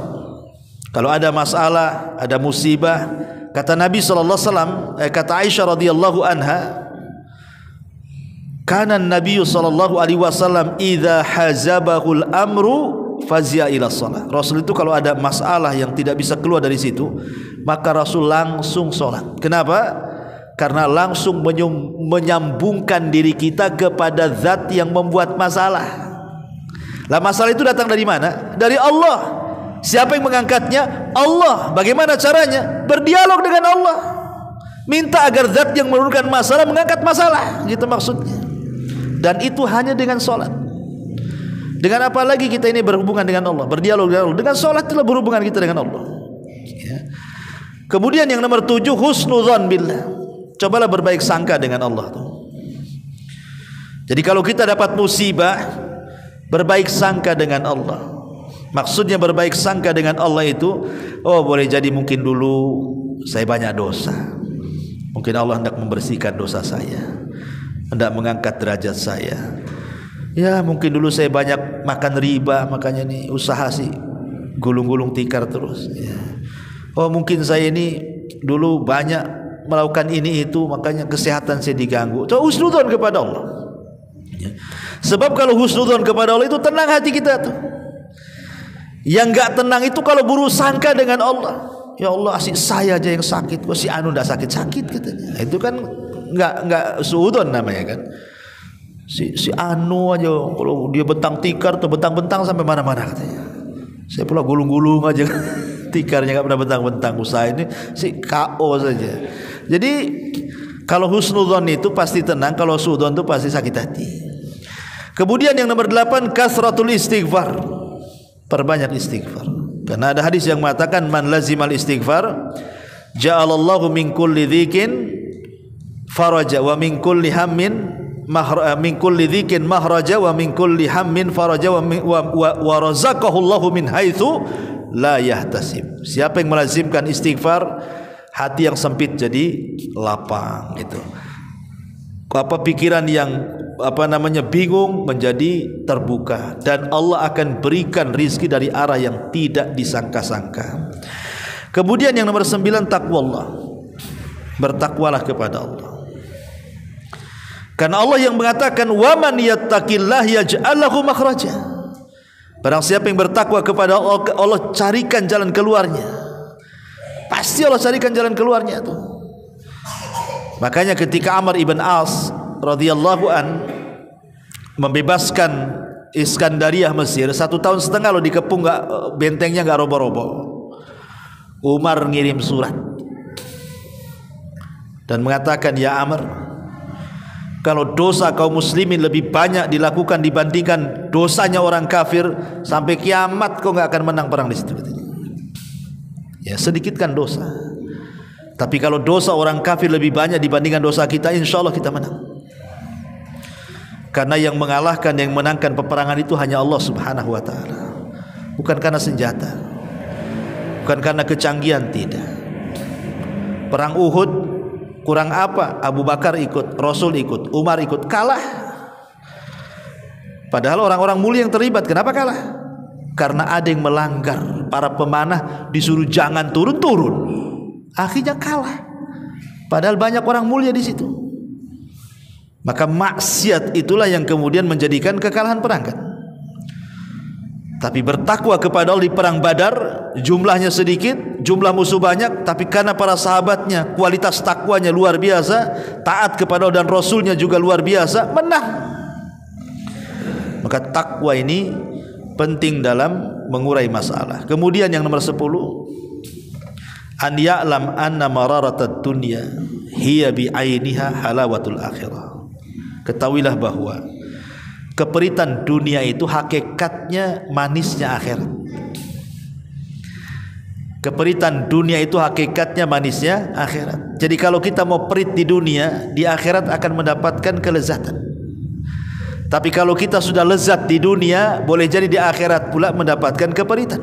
Kalau ada masalah, ada musibah, kata Nabi SAW, kata Aisyah radhiyallahu anha, kana Nabi SAW idza hazabahul amru fazia ila shalah. Rasul itu kalau ada masalah yang tidak bisa keluar dari situ, maka Rasul langsung sholat. Kenapa? Karena langsung menyambungkan diri kita kepada zat yang membuat masalah. Lah masalah itu datang dari mana? Dari Allah. Siapa yang mengangkatnya? Allah. Bagaimana caranya? Berdialog dengan Allah. Minta agar zat yang menurunkan masalah mengangkat masalah. Gitu maksudnya. Dan itu hanya dengan sholat. Dengan apa lagi kita ini berhubungan dengan Allah, berdialog dengan Allah? Dengan sholat itulah berhubungan kita dengan Allah. Ya. Kemudian yang nomor 7, husnudzan billah. Cobalah berbaik sangka dengan Allah. Jadi kalau kita dapat musibah, berbaik sangka dengan Allah. Maksudnya berbaik sangka dengan Allah itu, boleh jadi mungkin dulu saya banyak dosa. Mungkin Allah hendak membersihkan dosa saya, hendak mengangkat derajat saya. Ya mungkin dulu saya banyak makan riba, makanya nih usaha sih gulung-gulung tikar terus. Ya. Mungkin saya ini dulu banyak melakukan ini itu, makanya kesehatan saya diganggu. So, husnudzon kepada Allah. Ya. Sebab kalau husnudzon kepada Allah itu tenang hati kita tuh. Yang enggak tenang itu kalau buruk sangka dengan Allah. ya Allah asik saya aja yang sakit, kok si anu enggak sakit-sakit katanya. Itu kan enggak suudzon namanya kan. Si anu aja kalau dia bentang tikar atau bentang-bentang sampai mana-mana katanya. Saya pula gulung-gulung aja tikarnya enggak pernah bentang-bentang, usaha ini si KO saja. Jadi kalau husnudzon itu pasti tenang, kalau suudzon itu pasti sakit hati. Kemudian yang nomor 8, kasratul istighfar. Perbanyak istighfar. Karena ada hadis yang mengatakan man lazimal istighfar ja'alallahu min kulli dzikin faraja wa min kulli hammin min kulli dzikin mahraja wa min kulli hammin faraja wa razaqahu Allahu min haitsu la yahtasib. Siapa yang melazimkan istighfar, hati yang sempit jadi lapang gitu. Pikiran yang bingung menjadi terbuka, dan Allah akan berikan rizki dari arah yang tidak disangka-sangka. Kemudian yang nomor 9, taqwallah. Bertakwalah kepada Allah. Karena Allah yang mengatakan wa man yattaqillah yaj'al lahu makhraja. Barang siapa yang bertakwa kepada Allah, Allah carikan jalan keluarnya. Pasti Allah carikan jalan keluarnya tuh. Makanya ketika Amr ibn As radhiyallahu an membebaskan Iskandariah Mesir, 1,5 tahun lo dikepung, bentengnya nggak roboh-roboh. Umar ngirim surat dan mengatakan, ya Amr, kalau dosa kaum muslimin lebih banyak dilakukan dibandingkan dosanya orang kafir, sampai kiamat kau nggak akan menang perang di situ. Ya, sedikitkan dosa. Tapi kalau dosa orang kafir lebih banyak dibandingkan dosa kita, insya Allah kita menang. Karena yang mengalahkan, yang menangkan peperangan itu hanya Allah subhanahu wa ta'ala. Bukan karena senjata, bukan karena kecanggihan, tidak. Perang Uhud kurang apa? Abu Bakar ikut, Rasul ikut, Umar ikut, kalah. Padahal orang-orang mulia yang terlibat. Kenapa kalah? Karena ada yang melanggar. Para pemanah disuruh jangan turun-turun, akhirnya kalah. Padahal banyak orang mulia di situ. Maka maksiat itulah yang kemudian menjadikan kekalahan perang kan. Tapi bertakwa kepada Allah di perang Badar, jumlahnya sedikit, jumlah musuh banyak, tapi karena para sahabatnya kualitas takwanya luar biasa, taat kepada Allah dan Rasulnya juga luar biasa, menang. Maka takwa ini penting dalam mengurai masalah. Kemudian yang nomor 10, an ya'lam anna mararatad dunya hiya bi'ainiha halawatul akhirah. Ketahuilah bahwa keperitan dunia itu hakikatnya manisnya akhirat. Keperitan dunia itu hakikatnya manisnya akhirat. Jadi kalau kita mau perit di dunia, di akhirat akan mendapatkan kelezatan. Tapi kalau kita sudah lezat di dunia, boleh jadi di akhirat pula mendapatkan keperitan.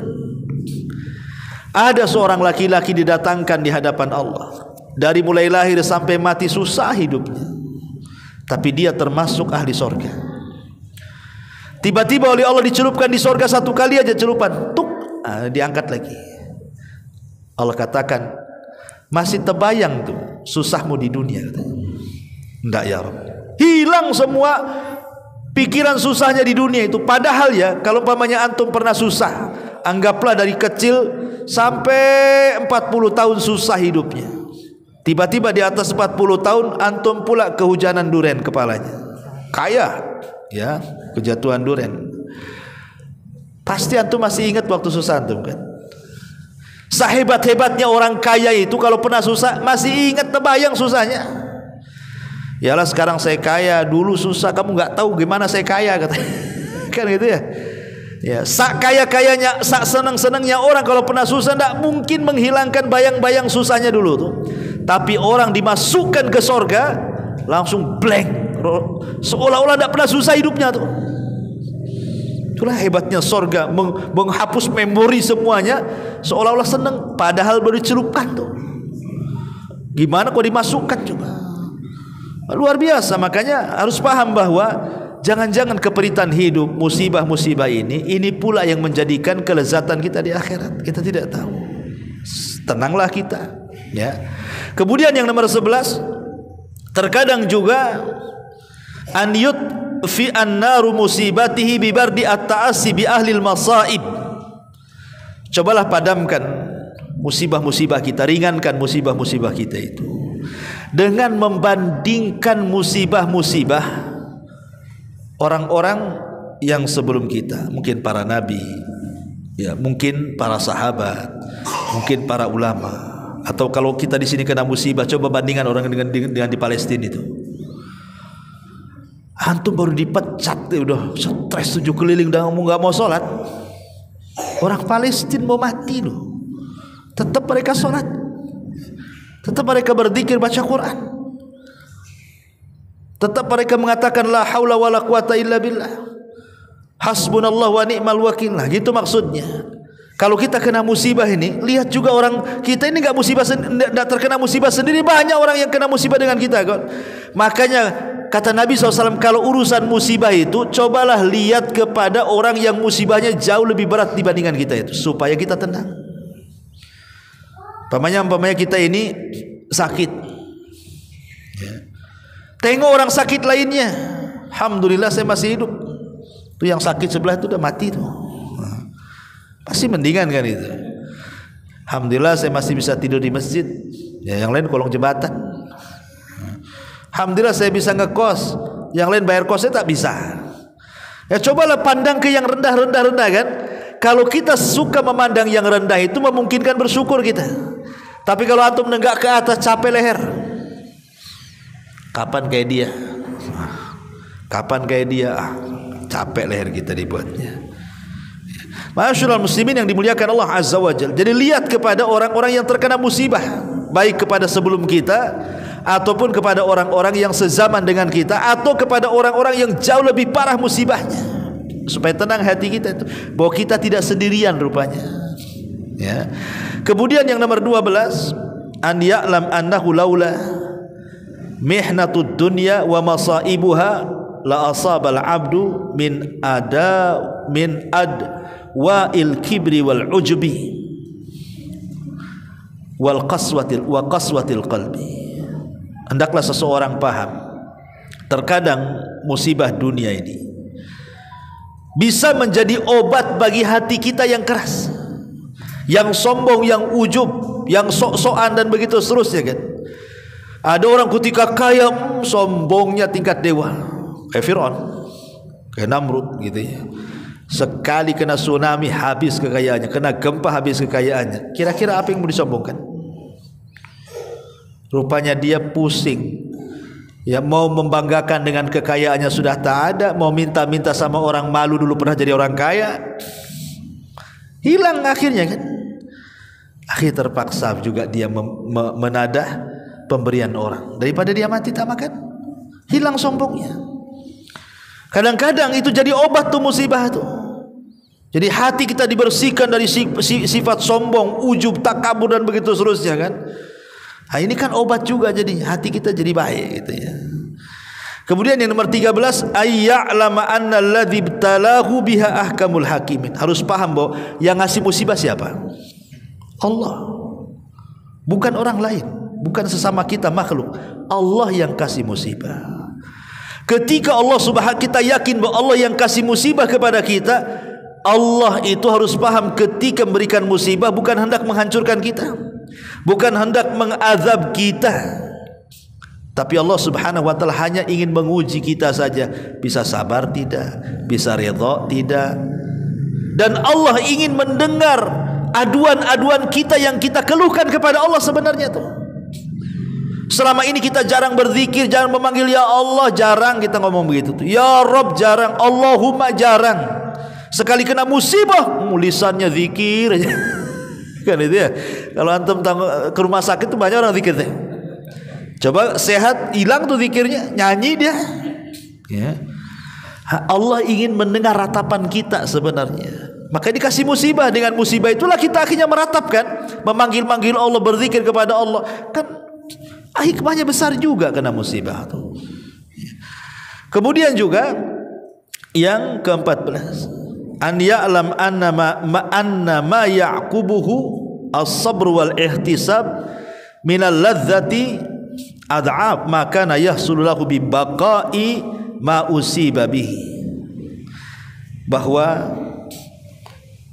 Ada seorang laki-laki didatangkan di hadapan Allah, dari mulai lahir sampai mati susah hidupnya, tapi dia termasuk ahli sorga. Tiba-tiba oleh Allah dicelupkan di sorga, satu kali aja celupan, tuk, diangkat lagi. Allah katakan, masih terbayang tuh susahmu di dunia? Enggak ya Rabb, hilang semua pikiran susahnya di dunia itu. Padahal ya, kalau umpamanya antum pernah susah, anggaplah dari kecil sampai 40 tahun susah hidupnya, tiba-tiba di atas 40 tahun antum pula kehujanan duren kepalanya, kaya ya, kejatuhan duren, pasti antum masih ingat waktu susah antum kan. Sehebat-hebatnya orang kaya itu kalau pernah susah masih ingat, terbayang susahnya. Yalah sekarang saya kaya, dulu susah, kamu nggak tahu gimana saya kaya kata. Kan gitu ya. Ya, sak kaya-kayanya, sak senang-senangnya orang kalau pernah susah tidak mungkin menghilangkan bayang-bayang susahnya dulu tuh. Tapi orang dimasukkan ke sorga langsung blank, seolah-olah tidak pernah susah hidupnya tuh. Itulah hebatnya sorga, menghapus memori semuanya, seolah-olah senang, padahal baru dicelupkan tuh. Gimana kok dimasukkan coba? Luar biasa. Makanya harus paham bahwa jangan-jangan keperitan hidup, musibah-musibah ini pula yang menjadikan kelezatan kita di akhirat. Kita tidak tahu. Tenanglah kita, ya. Kemudian yang nomor 11, terkadang juga an yutfi an-naru musibatihi bibardi at-ta'assi bi ahli al-masaib. Cobalah padamkan musibah-musibah kita, ringankan musibah-musibah kita itu dengan membandingkan musibah-musibah orang-orang yang sebelum kita, mungkin para nabi, ya, mungkin para sahabat, mungkin para ulama. Atau kalau kita di sini kena musibah, coba bandingkan orang dengan di Palestina itu. Antum baru dipecat, udah stres 7 keliling, udah nggak mau sholat. Orang Palestina mau mati loh, tetap mereka sholat, tetap mereka berzikir, baca Quran, tetap mereka mengatakan la haula wala quwata illa billah, hasbunallah wa ni'mal wakil. Nah, gitu maksudnya. Kalau kita kena musibah ini, lihat juga orang kita ini nggak terkena musibah sendiri, banyak orang yang kena musibah dengan kita kan. Makanya kata Nabi SAW, kalau urusan musibah itu cobalah lihat kepada orang yang musibahnya jauh lebih berat dibandingkan kita itu, supaya kita tenang. Pamannya kita ini sakit, ya, tengok orang sakit lainnya, alhamdulillah saya masih hidup. Itu yang sakit sebelah itu udah mati tuh, pasti mendingan kan itu. Alhamdulillah saya masih bisa tidur di masjid, ya, yang lain kolong jembatan. Alhamdulillah saya bisa ngekos, yang lain bayar kosnya tak bisa. Ya, cobalah pandang ke yang rendah kan. Kalau kita suka memandang yang rendah itu memungkinkan bersyukur kita. Tapi kalau antum nenggak ke atas, capek leher. Kapan kayak dia? Kapan kayak dia? Capek leher kita dibuatnya. Masyaallah muslimin yang dimuliakan Allah Azza wa Jalla. Jadi lihat kepada orang-orang yang terkena musibah, baik kepada sebelum kita ataupun kepada orang-orang yang sezaman dengan kita, atau kepada orang-orang yang jauh lebih parah musibahnya, supaya tenang hati kita itu bahwa kita tidak sendirian rupanya, ya. Kemudian yang nomor 12, an ya'lam annahu laula mihnatud dunya wa masaibuha la asabal abdu min wa'il kibri wal ujbi wal qaswatil qalbi. Hendaklah seseorang paham, terkadang musibah dunia ini bisa menjadi obat bagi hati kita yang keras, yang sombong, yang ujub, yang sok-sokan dan begitu seterusnya kan. Ada orang ketika kaya sombongnya tingkat dewa, kayak Fir'aun, kayak Namrud gitu ya. Sekali kena tsunami habis kekayaannya, kena gempa habis kekayaannya. Kira-kira apa yang mau disombongkan? Rupanya dia pusing, ya, mau membanggakan dengan kekayaannya sudah tak ada, mau minta-minta sama orang malu dulu pernah jadi orang kaya, hilang akhirnya kan. Akhir terpaksa juga dia menadah pemberian orang, daripada dia mati tak makan, hilang sombongnya. Kadang-kadang itu jadi obat tuh musibah tuh. Jadi hati kita dibersihkan dari sifat sombong, ujub, takabur dan begitu seterusnya kan. Nah, ini kan obat juga, jadi hati kita jadi baik gitu ya. Kemudian yang nomor 13, ayya'lama anna alladzi ibtalahu biha ahkamul hakimin. Harus paham bahwa yang ngasih musibah siapa? Allah. Bukan orang lain, bukan sesama kita makhluk. Allah yang kasih musibah. Ketika Allah Subhanahu, kita yakin bahwa Allah yang kasih musibah kepada kita, Allah itu harus paham ketika memberikan musibah bukan hendak menghancurkan kita, bukan hendak mengazab kita, tapi Allah Subhanahu wa taala hanya ingin menguji kita saja, bisa sabar tidak, bisa redha tidak. Dan Allah ingin mendengar aduan-aduan kita yang kita keluhkan kepada Allah sebenarnya tuh. Selama ini kita jarang berzikir, jarang memanggil ya Allah, jarang kita ngomong begitu tuh. Ya Rabb jarang, Allahumma jarang. Sekali kena musibah, lisannya zikir aja. Kan itu ya. Kalau antum ke rumah sakit tuh banyak orang zikir deh. Coba sehat, hilang tuh zikirnya, nyanyi dia. Ya. Allah ingin mendengar ratapan kita sebenarnya. Maka dikasih musibah, dengan musibah itulah kita akhirnya meratapkan, memanggil-manggil Allah, berzikir kepada Allah. Kan hikmahnya besar juga kena musibah tuh. Kemudian juga yang ke-14, an ya'lam anna ma ya'qubuhu as-sabr wal ihtisab minal ladzati ad'af ma kana yahsulu lahu bi baqa'i ma usiba bihi. Bahwa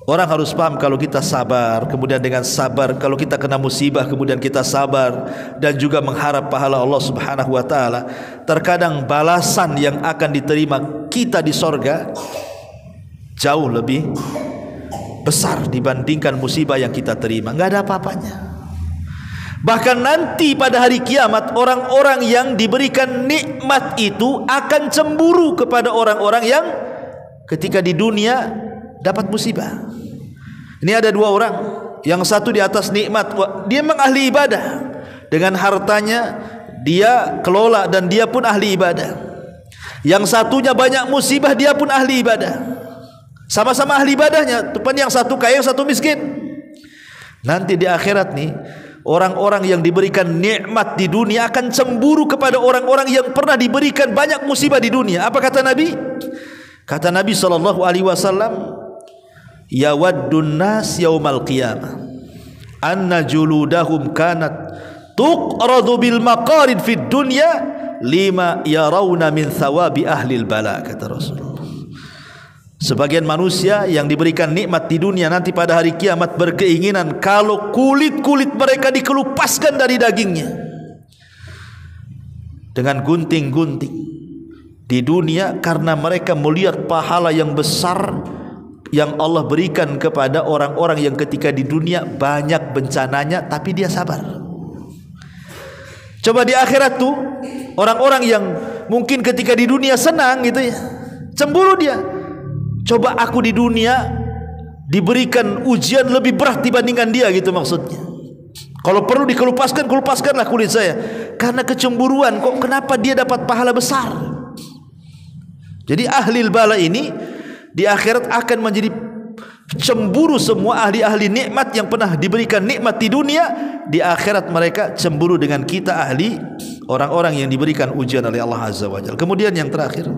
Orang harus paham kalau kita sabar, kemudian dengan sabar kalau kita kena musibah kemudian kita sabar dan juga mengharap pahala Allah Subhanahu wa taala, terkadang balasan yang akan diterima kita di sorga jauh lebih besar dibandingkan musibah yang kita terima. Enggak ada apa-apanya. Bahkan nanti pada hari kiamat orang-orang yang diberikan nikmat itu akan cemburu kepada orang-orang yang ketika di dunia dapat musibah. Ini ada dua orang, yang satu di atas nikmat, dia memang ahli ibadah, dengan hartanya dia kelola dan dia pun ahli ibadah. Yang satunya banyak musibah, dia pun ahli ibadah, sama-sama ahli ibadahnya, tupan yang satu kaya yang satu miskin. Nanti di akhirat nih, orang-orang yang diberikan nikmat di dunia akan cemburu kepada orang-orang yang pernah diberikan banyak musibah di dunia. Apa kata Nabi? Kata Nabi SAW, yawaddun nas yaumal qiyamah anna juludahum kanat tuqradu bil maqarid fid dunya lima yarawna min thawabi ahlil bala, kata Rasulullah. Sebagian manusia yang diberikan nikmat di dunia nanti pada hari kiamat berkeinginan kalau kulit-kulit mereka dikelupaskan dari dagingnya dengan gunting-gunting di dunia, karena mereka melihat pahala yang besar yang Allah berikan kepada orang-orang yang ketika di dunia banyak bencananya tapi dia sabar. Coba di akhirat tuh orang-orang yang mungkin ketika di dunia senang gitu ya, cemburu dia. Coba aku di dunia diberikan ujian lebih berat dibandingkan dia, gitu maksudnya. Kalau perlu dikelupaskan, kelupaskanlah kulit saya, karena kecemburuan. Kok kenapa dia dapat pahala besar? Jadi ahlil bala ini di akhirat akan menjadi cemburu semua ahli-ahli nikmat yang pernah diberikan nikmat di dunia. Di akhirat mereka cemburu dengan kita ahli, orang-orang yang diberikan ujian oleh Allah Azza wa Jalla. Kemudian yang terakhir,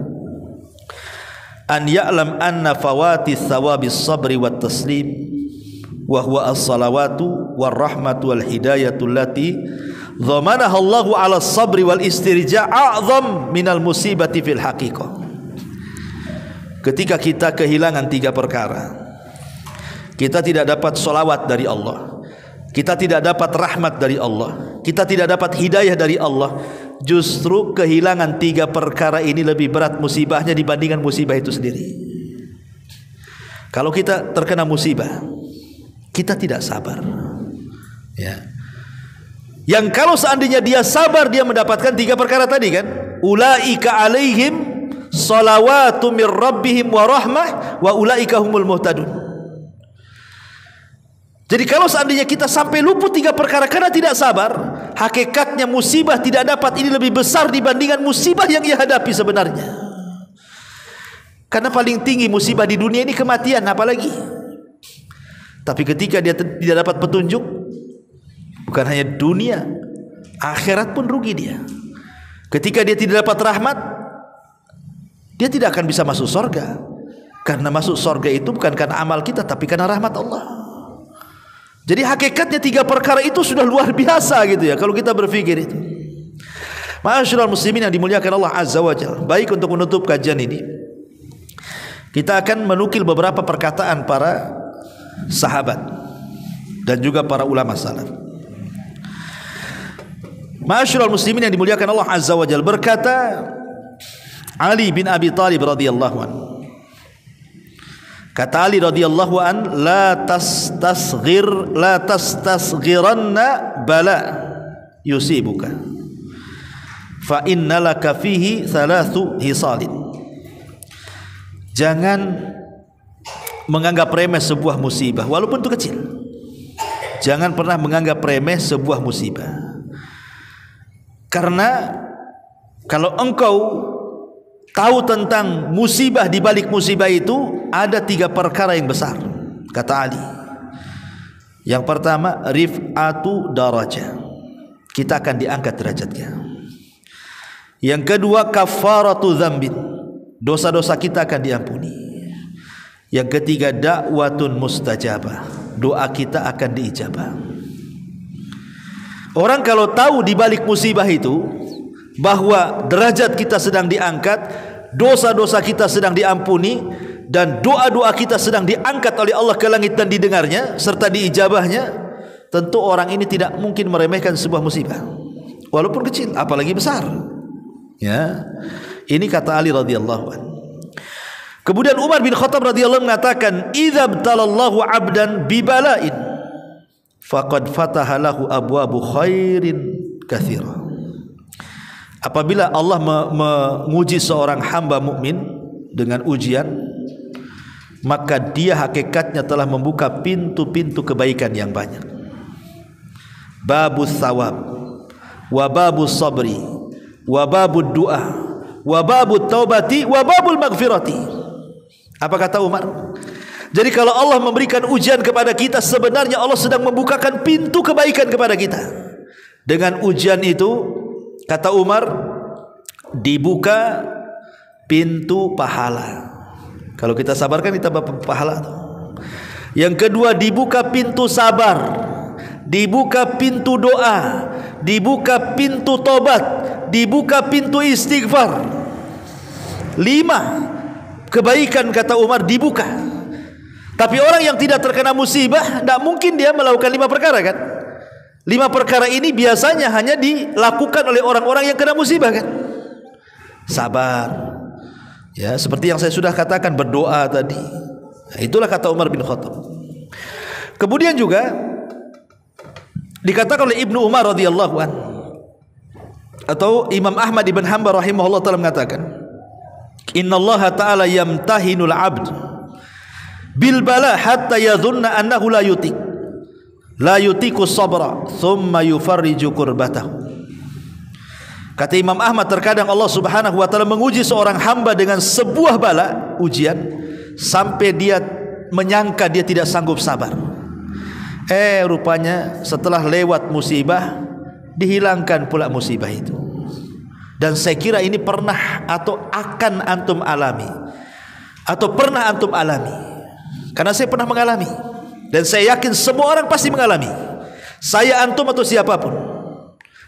an ya'lam anna fawati thawabis sabri wat taslim wa huwa as-salawatu war rahmatu wal hidayatu allati dhamanaha Allahu 'ala as-sabri wal istirja' a'zam minal musibati fil haqiqah. Ketika kita kehilangan tiga perkara, kita tidak dapat solawat dari Allah, kita tidak dapat rahmat dari Allah, kita tidak dapat hidayah dari Allah. Justru kehilangan tiga perkara ini lebih berat musibahnya dibandingkan musibah itu sendiri. Kalau kita terkena musibah, kita tidak sabar, ya. Yang kalau seandainya dia sabar, dia mendapatkan tiga perkara tadi kan, ulaika alaihim salawatu mir rabbihim wa rahmah wa ulaika humul muhtadun. Jadi kalau seandainya kita sampai luput tiga perkara karena tidak sabar, hakikatnya musibah tidak dapat ini lebih besar dibandingkan musibah yang ia hadapi sebenarnya. Karena paling tinggi musibah di dunia ini kematian, apalagi. Tapi ketika dia tidak dapat petunjuk, bukan hanya dunia, akhirat pun rugi dia. Ketika dia tidak dapat rahmat, dia tidak akan bisa masuk surga. Karena masuk surga itu bukan karena amal kita, tapi karena rahmat Allah. Jadi hakikatnya tiga perkara itu sudah luar biasa gitu ya, kalau kita berpikir itu. Ma'asyiral muslimin yang dimuliakan Allah Azza wa Jalla. Baik, untuk menutup kajian ini, kita akan menukil beberapa perkataan para sahabat dan juga para ulama salaf. Ma'asyiral muslimin yang dimuliakan Allah Azza wa Jalla, berkata Ali bin Abi Thalib radhiyallahu anhu, kata Ali radhiyallahu an, la tastasghiranna bala yusibuka fa innalaka fihi thalathu hisalin. Jangan menganggap remeh sebuah musibah walaupun itu kecil. Jangan pernah menganggap remeh sebuah musibah, karena kalau engkau tahu tentang musibah, di balik musibah itu ada tiga perkara yang besar, kata Ali. Yang pertama, rif'atu darajah, kita akan diangkat derajatnya. Yang kedua, kafaratu dzambin, dosa-dosa kita akan diampuni. Yang ketiga, da'watun mustajabah, doa kita akan diijabah. Orang kalau tahu di balik musibah itu bahwa derajat kita sedang diangkat, dosa-dosa kita sedang diampuni, dan doa-doa kita sedang diangkat oleh Allah ke langit dan didengarnya serta diijabahnya, tentu orang ini tidak mungkin meremehkan sebuah musibah walaupun kecil, apalagi besar. Ya, ini kata Ali radhiyallahu anhu. Kemudian Umar bin Khattab radhiyallahu mengatakan, "Idza btalallahu 'abdan bibala'in faqad fataha lahu abwabu khairin katsira." Apabila Allah menguji seorang hamba mukmin dengan ujian, maka dia hakikatnya telah membuka pintu-pintu kebaikan yang banyak. Babus thawab, wa babus sabri, wa babud du'a, wa babut taubati, wa babul maghfirati. Apa kata Umar? Jadi kalau Allah memberikan ujian kepada kita, sebenarnya Allah sedang membukakan pintu kebaikan kepada kita. Dengan ujian itu, kata Umar, dibuka pintu pahala. Kalau kita sabarkan, kita dapat pahala. Yang kedua, dibuka pintu sabar, dibuka pintu doa, dibuka pintu tobat, dibuka pintu istighfar. 5 kebaikan kata Umar dibuka. Tapi orang yang tidak terkena musibah, tidak mungkin dia melakukan 5 perkara kan? 5 perkara ini biasanya hanya dilakukan oleh orang-orang yang kena musibah kan? Sabar, ya, seperti yang saya sudah katakan, berdoa tadi. Nah, itulah kata Umar bin Khattab. Kemudian juga dikatakan oleh Ibnu Umar radhiyallahu anhu, atau Imam Ahmad ibn Hanbal rahimahullah taala mengatakan, "Innallaha ta'ala yamtahinul 'abd bil bala hatta yadhunna annahu la yutiku sabra thumma yufarriju kurbatahu." Kata Imam Ahmad, terkadang Allah Subhanahu wa taala menguji seorang hamba dengan sebuah bala, ujian, sampai dia menyangka dia tidak sanggup sabar. Rupanya setelah lewat musibah, dihilangkan pula musibah itu. Dan saya kira ini pernah atau akan antum alami, atau pernah antum alami, karena saya pernah mengalami, dan saya yakin semua orang pasti mengalami. Saya, antum, atau siapapun,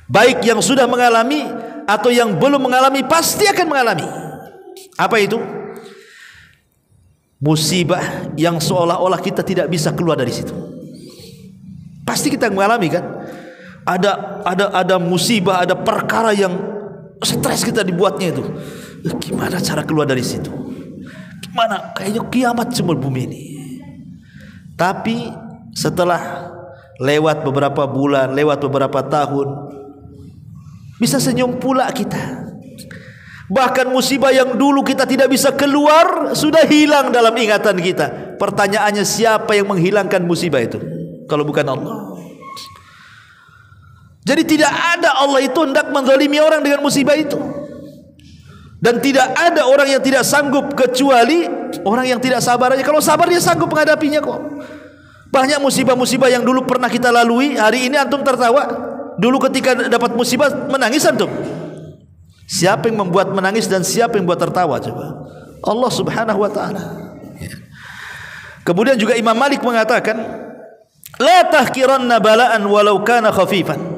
baik yang sudah mengalami atau yang belum mengalami, pasti akan mengalami. Apa itu? Musibah yang seolah-olah kita tidak bisa keluar dari situ. Pasti kita mengalami kan? Ada musibah, ada perkara yang stres kita dibuatnya itu. Gimana cara keluar dari situ? Gimana? Kayaknya kiamat semua bumi ini. Tapi setelah lewat beberapa bulan, lewat beberapa tahun, bisa senyum pula kita. Bahkan musibah yang dulu kita tidak bisa keluar sudah hilang dalam ingatan kita. Pertanyaannya, siapa yang menghilangkan musibah itu kalau bukan Allah? Jadi tidak ada, Allah itu hendak menzalimi orang dengan musibah itu. Dan tidak ada orang yang tidak sanggup kecuali orang yang tidak sabar aja. Kalau sabar dia sanggup menghadapinya kok. Banyak musibah-musibah yang dulu pernah kita lalui, hari ini antum tertawa. Dulu ketika dapat musibah menangis antum. Siapa yang membuat menangis dan siapa yang membuat tertawa coba? Allah Subhanahu wa taala. Kemudian juga Imam Malik mengatakan, la tahkiranna bala'an walau kana khafifan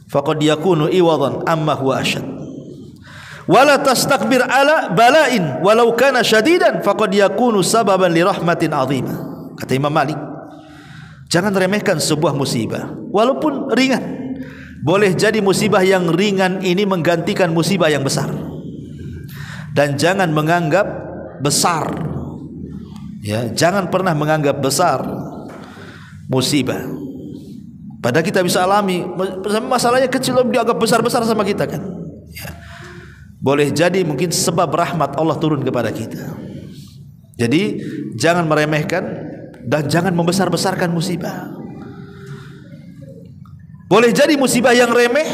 faqad yakunu iwadan amma huwa asyad. Wala tastakbir ala bala'in walau kana syadidan faqad yakunu sababan li rahmatin 'azimah. Kata Imam Malik, jangan remehkan sebuah musibah walaupun ringan. Boleh jadi musibah yang ringan ini menggantikan musibah yang besar. Dan jangan menganggap besar, ya, jangan pernah menganggap besar musibah. Padahal kita bisa alami masalahnya kecil, dianggap besar-besar sama kita kan, ya. Boleh jadi mungkin sebab rahmat Allah turun kepada kita. Jadi jangan meremehkan dan jangan membesar-besarkan musibah. Boleh jadi musibah yang remeh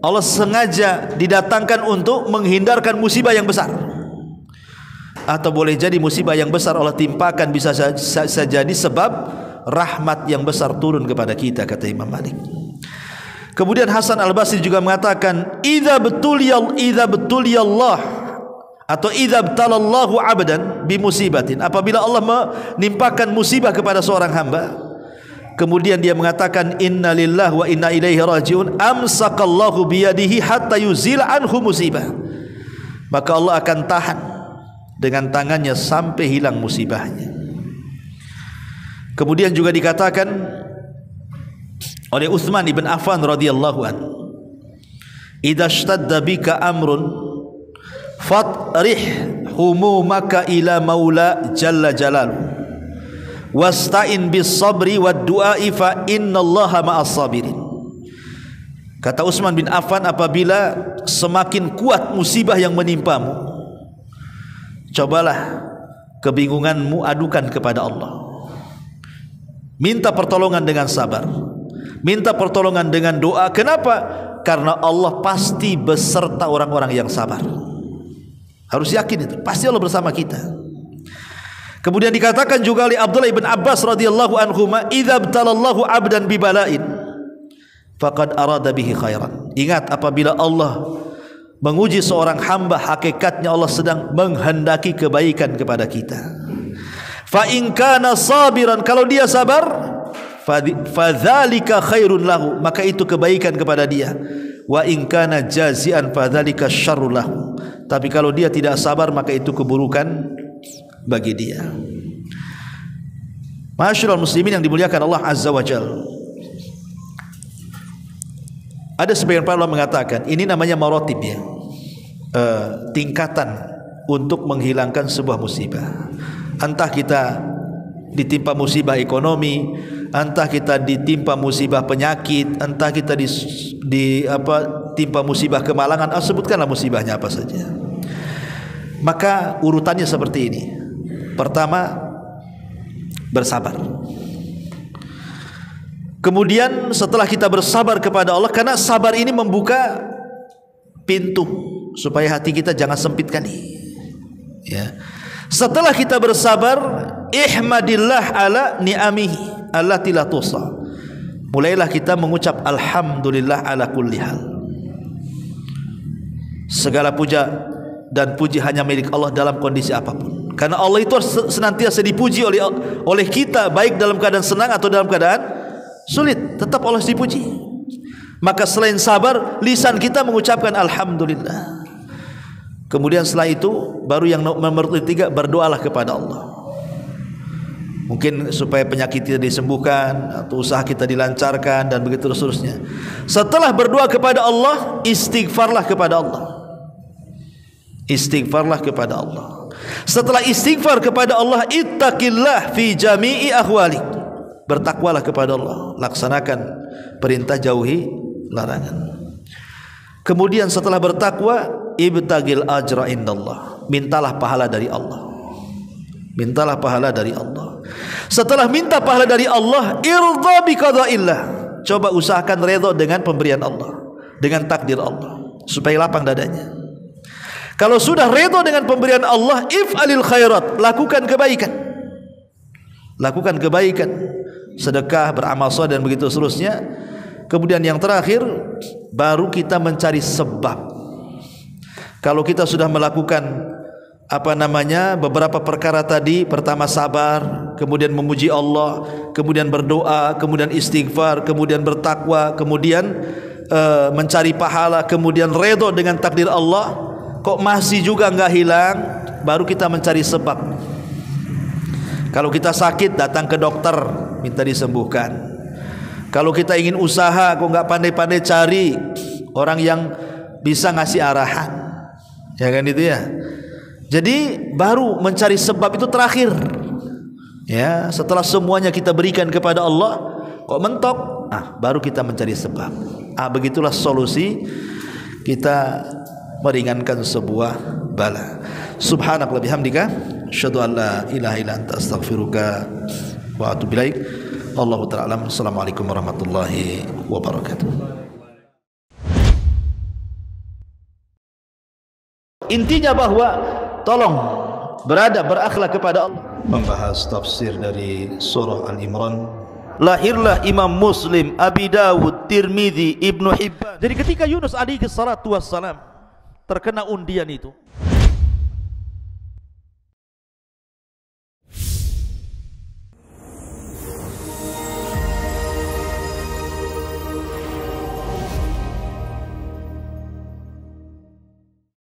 Allah sengaja didatangkan untuk menghindarkan musibah yang besar. Atau boleh jadi musibah yang besar Allah timpakan bisa jadi sebab rahmat yang besar turun kepada kita, kata Imam Malik. Kemudian Hasan Al-Basri juga mengatakan, idza betuliyallah atau idza btalallahu 'abdan bimusibatin, apabila Allah menimpakan musibah kepada seorang hamba, kemudian dia mengatakan inna lillahi wa inna ilaihi rajiun, amsakallahu biyadihi hatta yuzila anhu musibah, maka Allah akan tahan dengan tangannya sampai hilang musibahnya. Kemudian juga dikatakan oleh Utsman ibn Affan radhiyallahu anhu, "Idza ishtadda bika amrun fatrih humumaka ila maula jalla jalal wasta'in bis sabri wad du'ai fa innallaha ma'as sabirin." Kata Utsman bin Affan, apabila semakin kuat musibah yang menimpamu, cobalah kebingunganmu adukan kepada Allah. Minta pertolongan dengan sabar, minta pertolongan dengan doa. Kenapa? Karena Allah pasti beserta orang-orang yang sabar. Harus yakin itu, pasti Allah bersama kita. Kemudian dikatakan juga oleh Abdullah ibn Abbas radhiyallahu anhuma, "Idza btalallahu 'abdan bi bala'in faqad arada bihi khairan." Ingat, apabila Allah menguji seorang hamba, hakikatnya Allah sedang menghendaki kebaikan kepada kita. Fa in kana sabiran, kalau dia sabar, fadzalika khairun lahu, maka itu kebaikan kepada dia. Wa in kana jazian fadzalika syarrun lahu, tapi kalau dia tidak sabar, maka itu keburukan bagi dia. Ma'asyiral muslimin yang dimuliakan Allah Azza wa Jalla, ada sebagian para ulama mengatakan ini namanya maratib, ya, tingkatan untuk menghilangkan sebuah musibah. Entah kita ditimpa musibah ekonomi, entah kita ditimpa musibah penyakit, entah kita ditimpa musibah kemalangan, sebutkanlah musibahnya apa saja. Maka urutannya seperti ini. Pertama, bersabar. Kemudian setelah kita bersabar kepada Allah, karena sabar ini membuka pintu supaya hati kita jangan sempitkan, ya. Setelah kita bersabar, ihmadillah ala ni'amihi allati la tuhsa. Mulailah kita mengucap alhamdulillah ala kulli hal. Segala puja dan puji hanya milik Allah dalam kondisi apapun. Karena Allah itu senantiasa dipuji oleh kita, baik dalam keadaan senang atau dalam keadaan sulit, tetap Allah dipuji. Maka selain sabar, lisan kita mengucapkan alhamdulillah. Kemudian setelah itu baru yang nomor 3, berdoalah kepada Allah. Mungkin supaya penyakit kita disembuhkan atau usaha kita dilancarkan dan begitu seterusnya. Setelah berdoa kepada Allah, istighfarlah kepada Allah. Istighfarlah kepada Allah. Setelah istighfar kepada Allah, ittaqillah fi jami'i ahwalik. Bertakwalah kepada Allah, laksanakan perintah, jauhi larangan. Kemudian setelah bertakwa, ibtagil ajra indallah, mintalah pahala dari Allah. Mintalah pahala dari Allah. Setelah minta pahala dari Allah, irda bi qada'illah, coba usahakan redha dengan pemberian Allah, dengan takdir Allah, supaya lapang dadanya. Kalau sudah redha dengan pemberian Allah, if'alil khairat, lakukan kebaikan. Lakukan kebaikan, sedekah, beramal saleh dan begitu seterusnya. Kemudian yang terakhir, baru kita mencari sebab. Kalau kita sudah melakukan beberapa perkara tadi, pertama sabar, kemudian memuji Allah, kemudian berdoa, kemudian istighfar, kemudian bertakwa, kemudian mencari pahala, kemudian redha dengan takdir Allah, kok masih juga enggak hilang, baru kita mencari sebab. Kalau kita sakit, datang ke dokter, minta disembuhkan. Kalau kita ingin usaha, kok enggak pandai-pandai cari orang yang bisa ngasih arahan, ya kan itu ya. Jadi baru mencari sebab itu terakhir, ya. Setelah semuanya kita berikan kepada Allah, kok mentok, baru kita mencari sebab. Begitulah solusi kita meringankan sebuah bala. Subhanallah bihamdika, asyhadu an la ilaha illa anta, astaghfiruka wa atubu ilaik. Allahu ta'ala. Assalamualaikum warahmatullahi wabarakatuh. Intinya bahwa tolong berakhlak kepada Allah. Membahas tafsir dari surah Al-Imran. Lahirlah Imam Muslim, Abi Dawud, Tirmidzi, Ibnu Hibban. Jadi ketika Yunus alaihi salatu wassalam terkena undian itu,